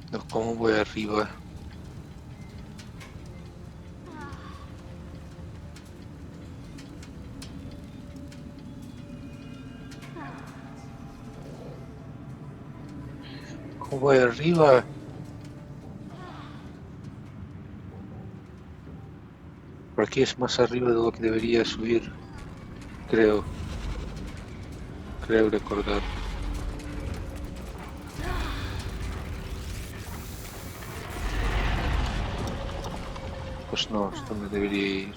[SPEAKER 1] No, ¿cómo voy arriba? ¿Cómo voy arriba? Por aquí es más arriba de lo que debería subir. Creo recordar. Pues no, es donde debería ir.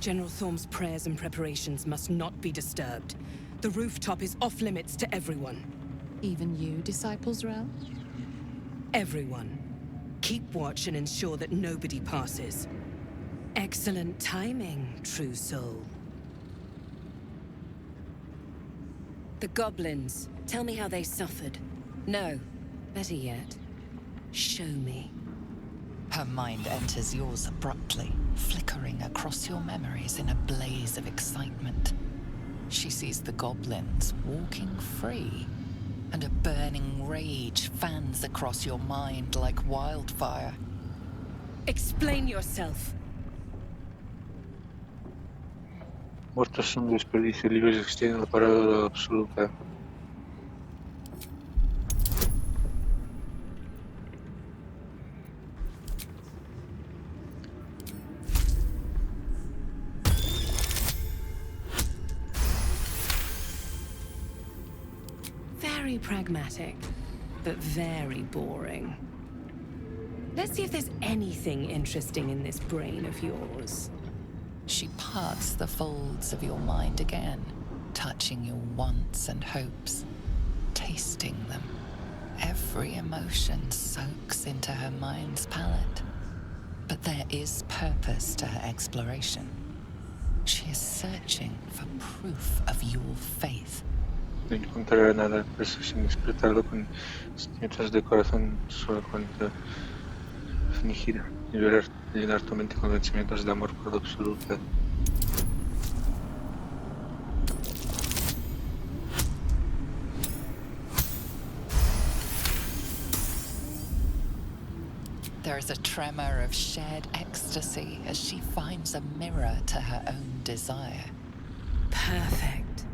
[SPEAKER 11] General Thorm's prayers and preparations must not be disturbed. The rooftop is off limits to everyone.
[SPEAKER 12] Even you, Disciples Realm?
[SPEAKER 11] Everyone. Keep watch and ensure that nobody passes. Excellent timing, true soul.
[SPEAKER 13] The goblins. Tell me how they suffered. No, better yet, show me.
[SPEAKER 2] Her mind enters yours abruptly, flickering across your memories in a blaze of excitement. She sees the goblins walking free, and a burning rage fans across your mind like wildfire.
[SPEAKER 11] Explain yourself.
[SPEAKER 1] Muertos son desperdicio, libres extienden la palabra absoluta.
[SPEAKER 11] Very pragmatic, but very boring. Let's see if there's anything interesting in this brain of yours.
[SPEAKER 2] She parts the folds of your mind again, touching your wants and hopes, tasting them. Every emotion soaks into her mind's palette. But there is purpose to her exploration. She is searching for proof of your faith.
[SPEAKER 1] No encontrará nada, pues sin despertarlo con sentimientos de corazón solo cuenta fingir y llenar tu mente con pensamientos de amor por lo absoluto.
[SPEAKER 2] There is a tremor of shared ecstasy as she finds a mirror to her own desire.
[SPEAKER 13] Perfect.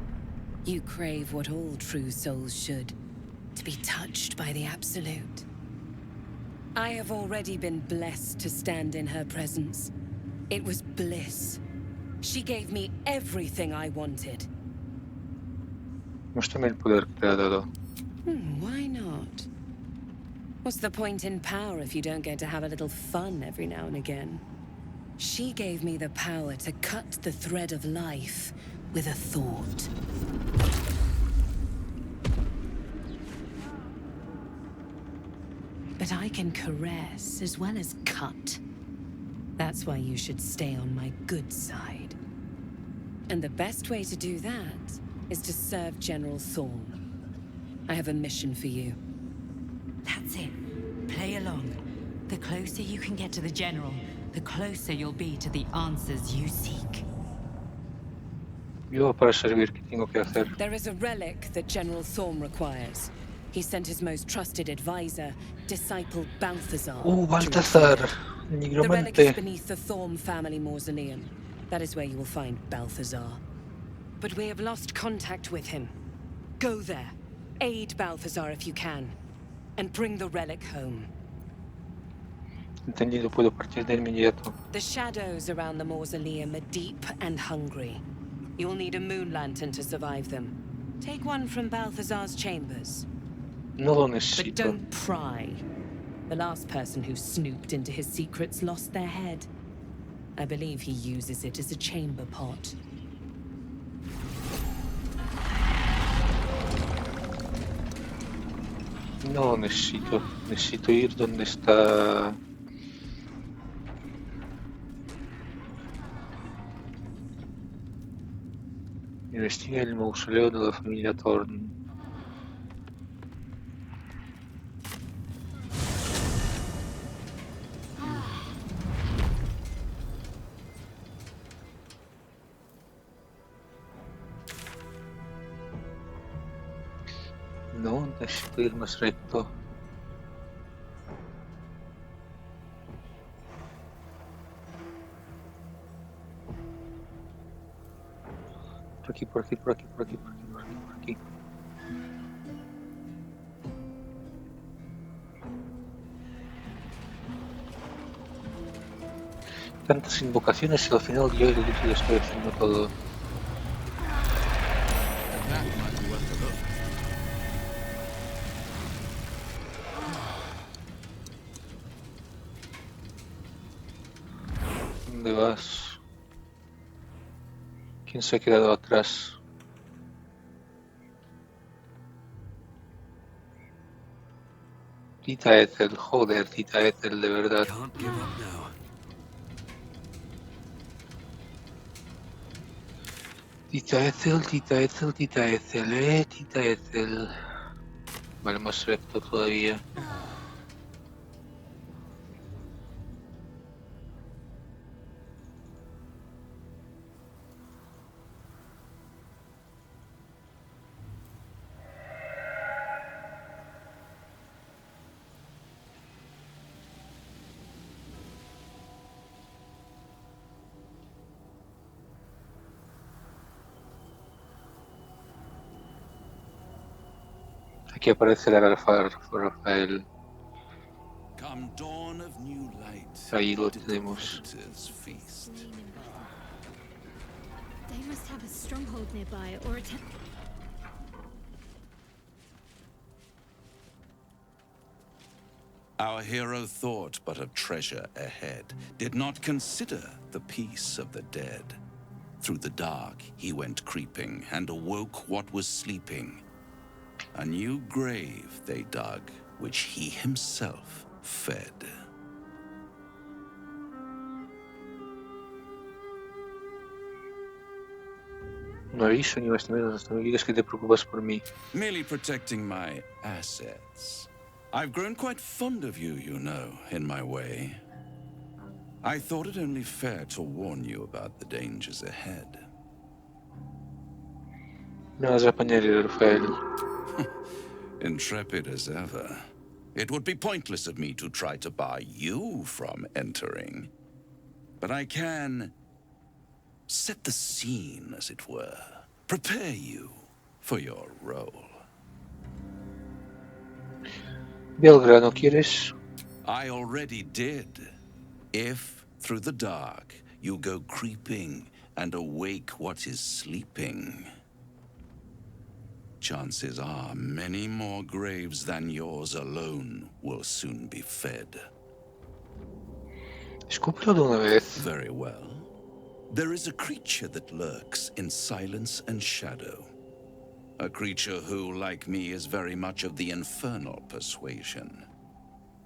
[SPEAKER 13] You crave what all true souls should, to be touched by the Absolute. I have already been blessed to stand in her presence. It was bliss. She gave me everything I wanted.
[SPEAKER 1] Muéstrame el poder que te ha dado.
[SPEAKER 13] Why not? What's the point in power if you don't get to have a little fun every now and again? She gave me the power to cut the thread of life with a thought. But I can caress as well as cut. That's why you should stay on my good side. And the best way to do that is to serve General Thorn. I have a mission for you.
[SPEAKER 7] That's it. Play along. The closer you can get to the General, the closer you'll be to the answers you seek.
[SPEAKER 1] Yo para servir, ¿qué tengo que hacer?
[SPEAKER 13] There is a relic that General Thorn requires. He sent his most trusted advisor, disciple Balthazar.
[SPEAKER 1] Balthazar,
[SPEAKER 13] The relic is
[SPEAKER 1] nigromante.
[SPEAKER 13] beneath the Thorn family mausoleum. That is where you will find Balthazar. But we have lost contact with him. Go there. Aid Balthazar if you can. And bring the relic home.
[SPEAKER 1] Entendido, puedo partir de inmediato.
[SPEAKER 13] The shadows around the mausoleum are deep and hungry. You'll need a moon lantern to survive them. Take one from Balthazar's chambers.
[SPEAKER 1] No lo
[SPEAKER 13] But
[SPEAKER 1] necesito.
[SPEAKER 13] don't pry. The last person who snooped into his secrets lost their head. I believe he uses it as a chamber pot.
[SPEAKER 1] No lo necesito. Necesito ir donde está... Investiga el mausoleo de la familia Thorn. No, necesito ir más recto. Por aquí, por aquí, por aquí, por aquí, por aquí, por aquí, por aquí. Tantas invocaciones y al final yo lo estoy haciendo todo.
[SPEAKER 4] That might be worth a look.
[SPEAKER 1] ¿Dónde vas? ¿Quién se ha quedado atrás? Tita Ethel, joder, Tita Ethel, de verdad.
[SPEAKER 3] Can't give up now.
[SPEAKER 1] Tita Ethel, Tita Ethel, Tita Ethel, Tita Ethel. Vale, más recto todavía. Aquí aparece el Rafael.
[SPEAKER 8] Come dawn of new light.
[SPEAKER 1] Ahí lo
[SPEAKER 8] to the
[SPEAKER 1] tenemos.
[SPEAKER 8] predator's feast.
[SPEAKER 5] They must have a stronghold nearby, or a
[SPEAKER 8] Our hero thought but of treasure ahead, did not consider the peace of the dead. Through the dark he went creeping, and awoke what was sleeping. A new grave they dug, which he himself fed.
[SPEAKER 1] No aviso ni más ni menos, hasta me digas que te preocupas por mí.
[SPEAKER 8] Merely protecting my assets. I've grown quite fond of you, you know, in my way. I thought it only fair to warn you about the dangers ahead.
[SPEAKER 1] Me vas a apañar, Rafael.
[SPEAKER 8] Intrepid as ever. It would be pointless of me to try to bar you from entering. But I can set the scene, as it were. Prepare you for your role.
[SPEAKER 1] Belgrano, ¿quieres?
[SPEAKER 8] I already did. If, through the dark, you go creeping and awake what is sleeping, chances are many more graves than yours alone will soon be fed.
[SPEAKER 1] Escúpelo de una vez.
[SPEAKER 8] Very well. There is a creature that lurks in silence and shadow. A creature who, like me, is very much of the infernal persuasion.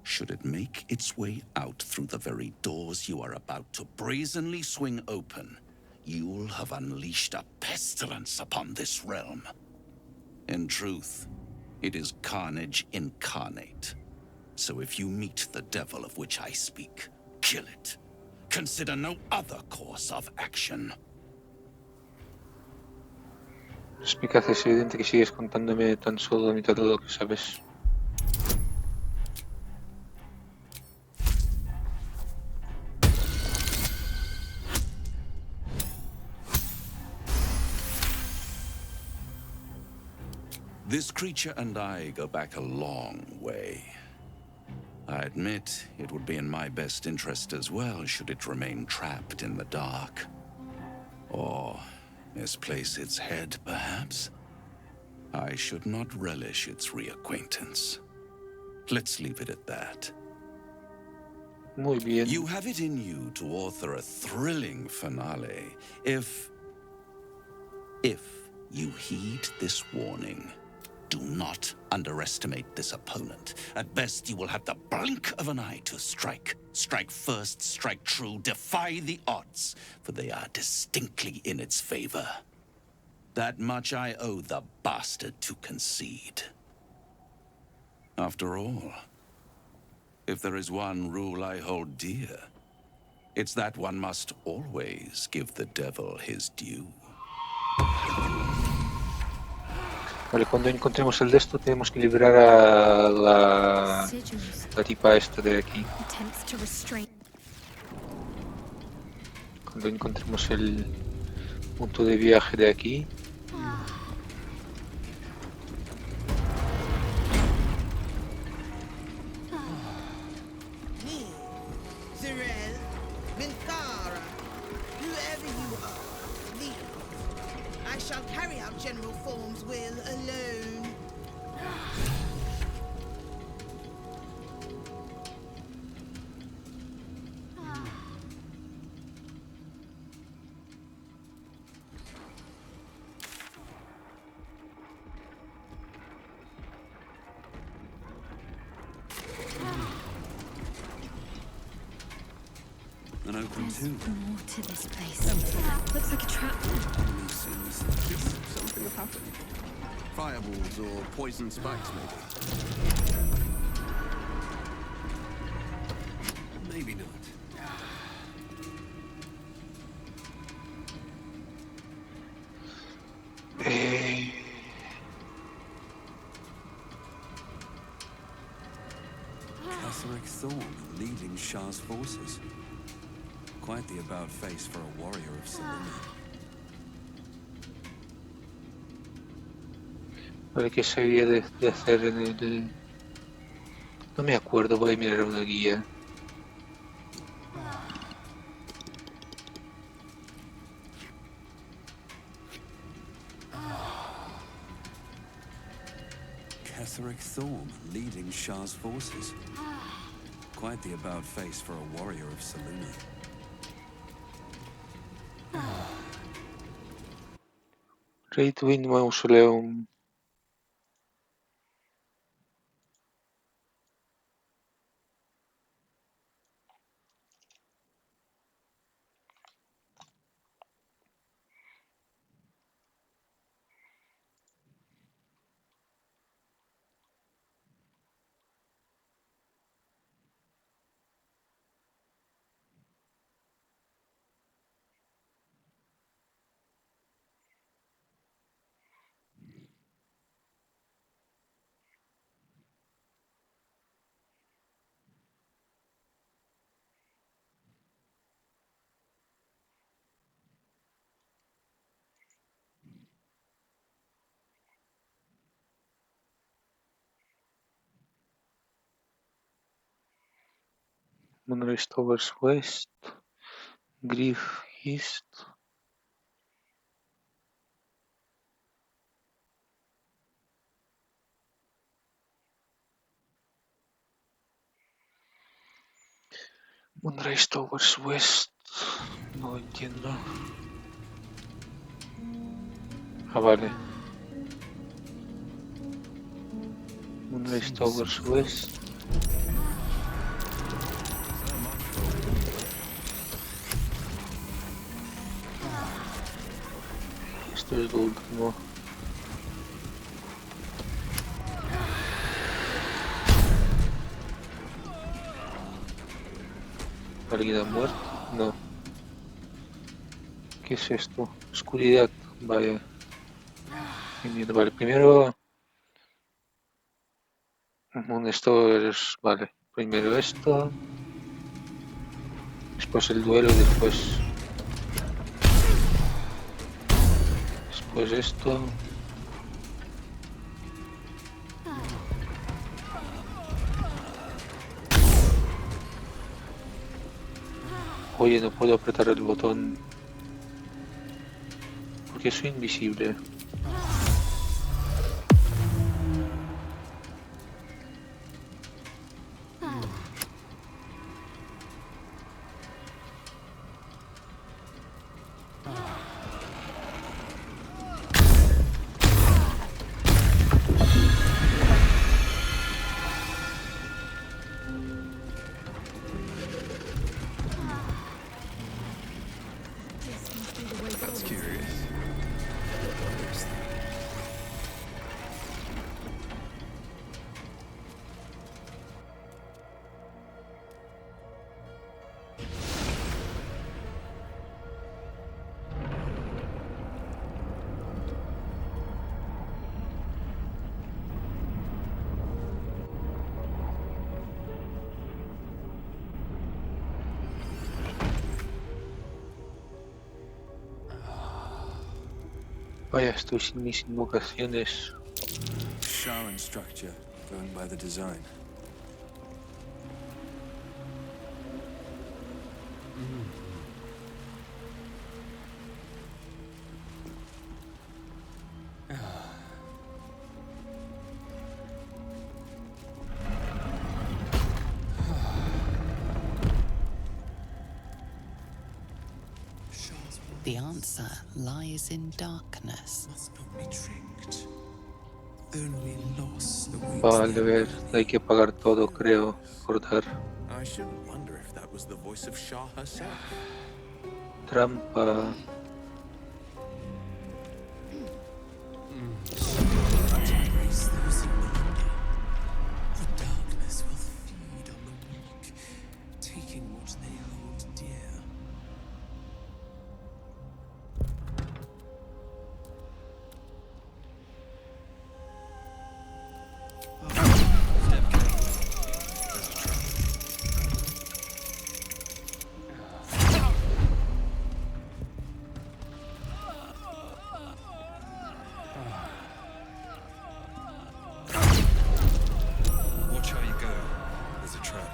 [SPEAKER 8] Should it make its way out through the very doors you are about to brazenly swing open, you'll have unleashed a pestilence upon this realm. In truth, it is carnage incarnate. So if you meet the devil of which I speak, kill it. Consider no other course of action.
[SPEAKER 1] Suspicaz, es evidente que sigues contándome tan solo la mitad de lo que sabes.
[SPEAKER 8] This creature and I go back a long way. I admit it would be in my best interest as well should it remain trapped in the dark. Or misplace its head, perhaps? I should not relish its reacquaintance. Let's leave it at that.
[SPEAKER 1] Muy bien.
[SPEAKER 8] You have it in you to author a thrilling finale if you heed this warning. Do not underestimate this opponent. At best, you will have the blink of an eye to strike. Strike first, strike true, defy the odds, for they are distinctly in its favor. That much I owe the bastard to concede. After all, if there is one rule I hold dear, it's that one must always give the devil his due.
[SPEAKER 1] Vale, cuando encontremos el de esto tenemos que liberar a la tipa esta de aquí. Cuando encontremos el punto de viaje de aquí.
[SPEAKER 14] General Form's will alone.
[SPEAKER 9] An open tomb.
[SPEAKER 5] More to this place. Looks like a trap.
[SPEAKER 9] Something have happened. Fireballs or poison spikes, maybe. Maybe not. Catherick Thorn leading Shah's forces. Quite the about face for a warrior of Selenia.
[SPEAKER 1] Vale, ¿qué se había de hacer en el...? No me acuerdo, voy a mirar una guía.
[SPEAKER 9] Catherick Thorn leading Shah's forces. Quite the about face for a warrior of Selenia.
[SPEAKER 1] Great Wind Mausoleum. Moonrise Towers West, Grief East. Moonrise Towers West, no entiendo. Ah, vale. Moonrise Towers West. Esto es lo último. ¿Alguien ha muerto? No. ¿Qué es esto? Oscuridad. Vaya. Vale, primero... Esto es... Vale. Primero esto. Después el duelo, después... Después esto. Oye, no puedo apretar el botón. Porque soy invisible.
[SPEAKER 3] That's curious.
[SPEAKER 1] Vaya, estoy sin mis invocaciones.
[SPEAKER 3] Shaman structure, going by the design.
[SPEAKER 2] The answer lies in darkness.
[SPEAKER 9] Must not be tricked. Only loss awaits
[SPEAKER 1] Vale, a
[SPEAKER 9] them.
[SPEAKER 1] ver, hay que pagar todo, creo. Recordar.
[SPEAKER 4] I shouldn't wonder if that was the voice of Shah herself.
[SPEAKER 1] Trampa.
[SPEAKER 9] Embrace those who wander. The darkness will feed on the weak, taking what they hold dear.
[SPEAKER 3] Watch how you go. There's a trap.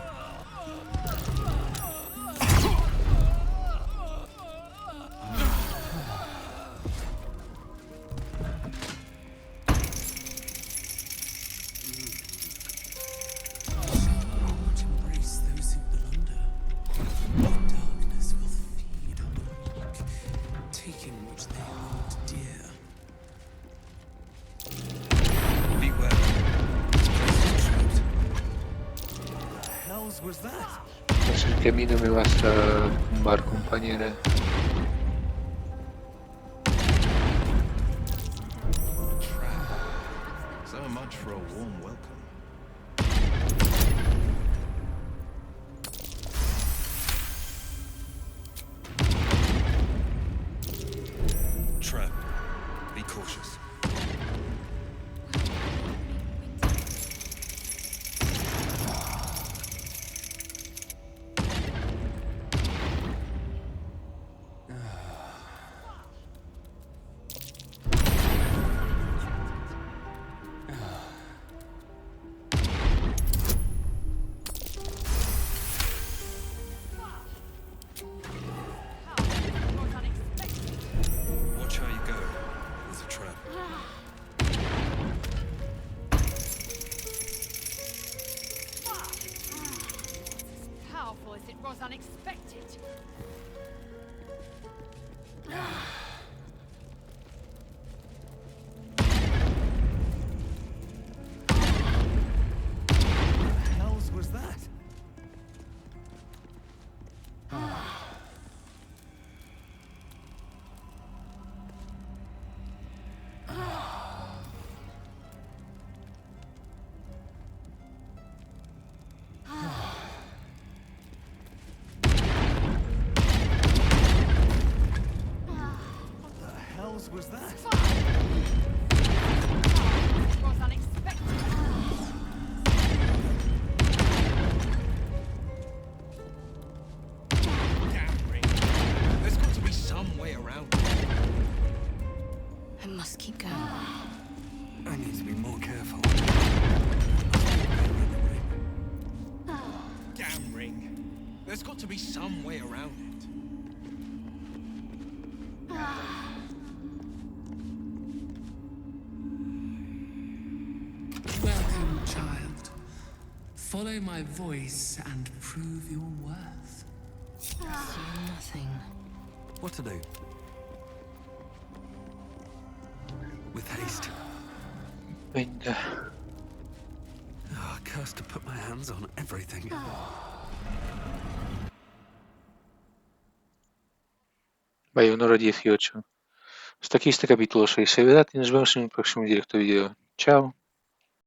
[SPEAKER 9] Embrace those who blunder. The darkness will feed on the weak, taking what they hold dear.
[SPEAKER 3] Beware.
[SPEAKER 4] What the hells was that?
[SPEAKER 1] Es el que a mí no me vas a tumbar, compañera.
[SPEAKER 4] So much for a warm welcome.
[SPEAKER 3] Trap. Be cautious.
[SPEAKER 15] was unexpected.
[SPEAKER 3] What the hells was that? What the hells was that?
[SPEAKER 15] Was unexpected.
[SPEAKER 4] Damn ring. There's got to be some way around it.
[SPEAKER 7] I must keep going.
[SPEAKER 3] I need to be more careful.
[SPEAKER 4] Damn ring. There's got to be some way around it.
[SPEAKER 16] Welcome, child. Follow my voice and prove your worth.
[SPEAKER 7] See nothing.
[SPEAKER 3] What to do? With haste.
[SPEAKER 1] Venga.
[SPEAKER 3] Oh, cursed to put my hands on everything.
[SPEAKER 1] Vai, un'ora 18. Sta qui sta capitolo 6. Se vedete, nos vemos en el próximo directo video. Chao.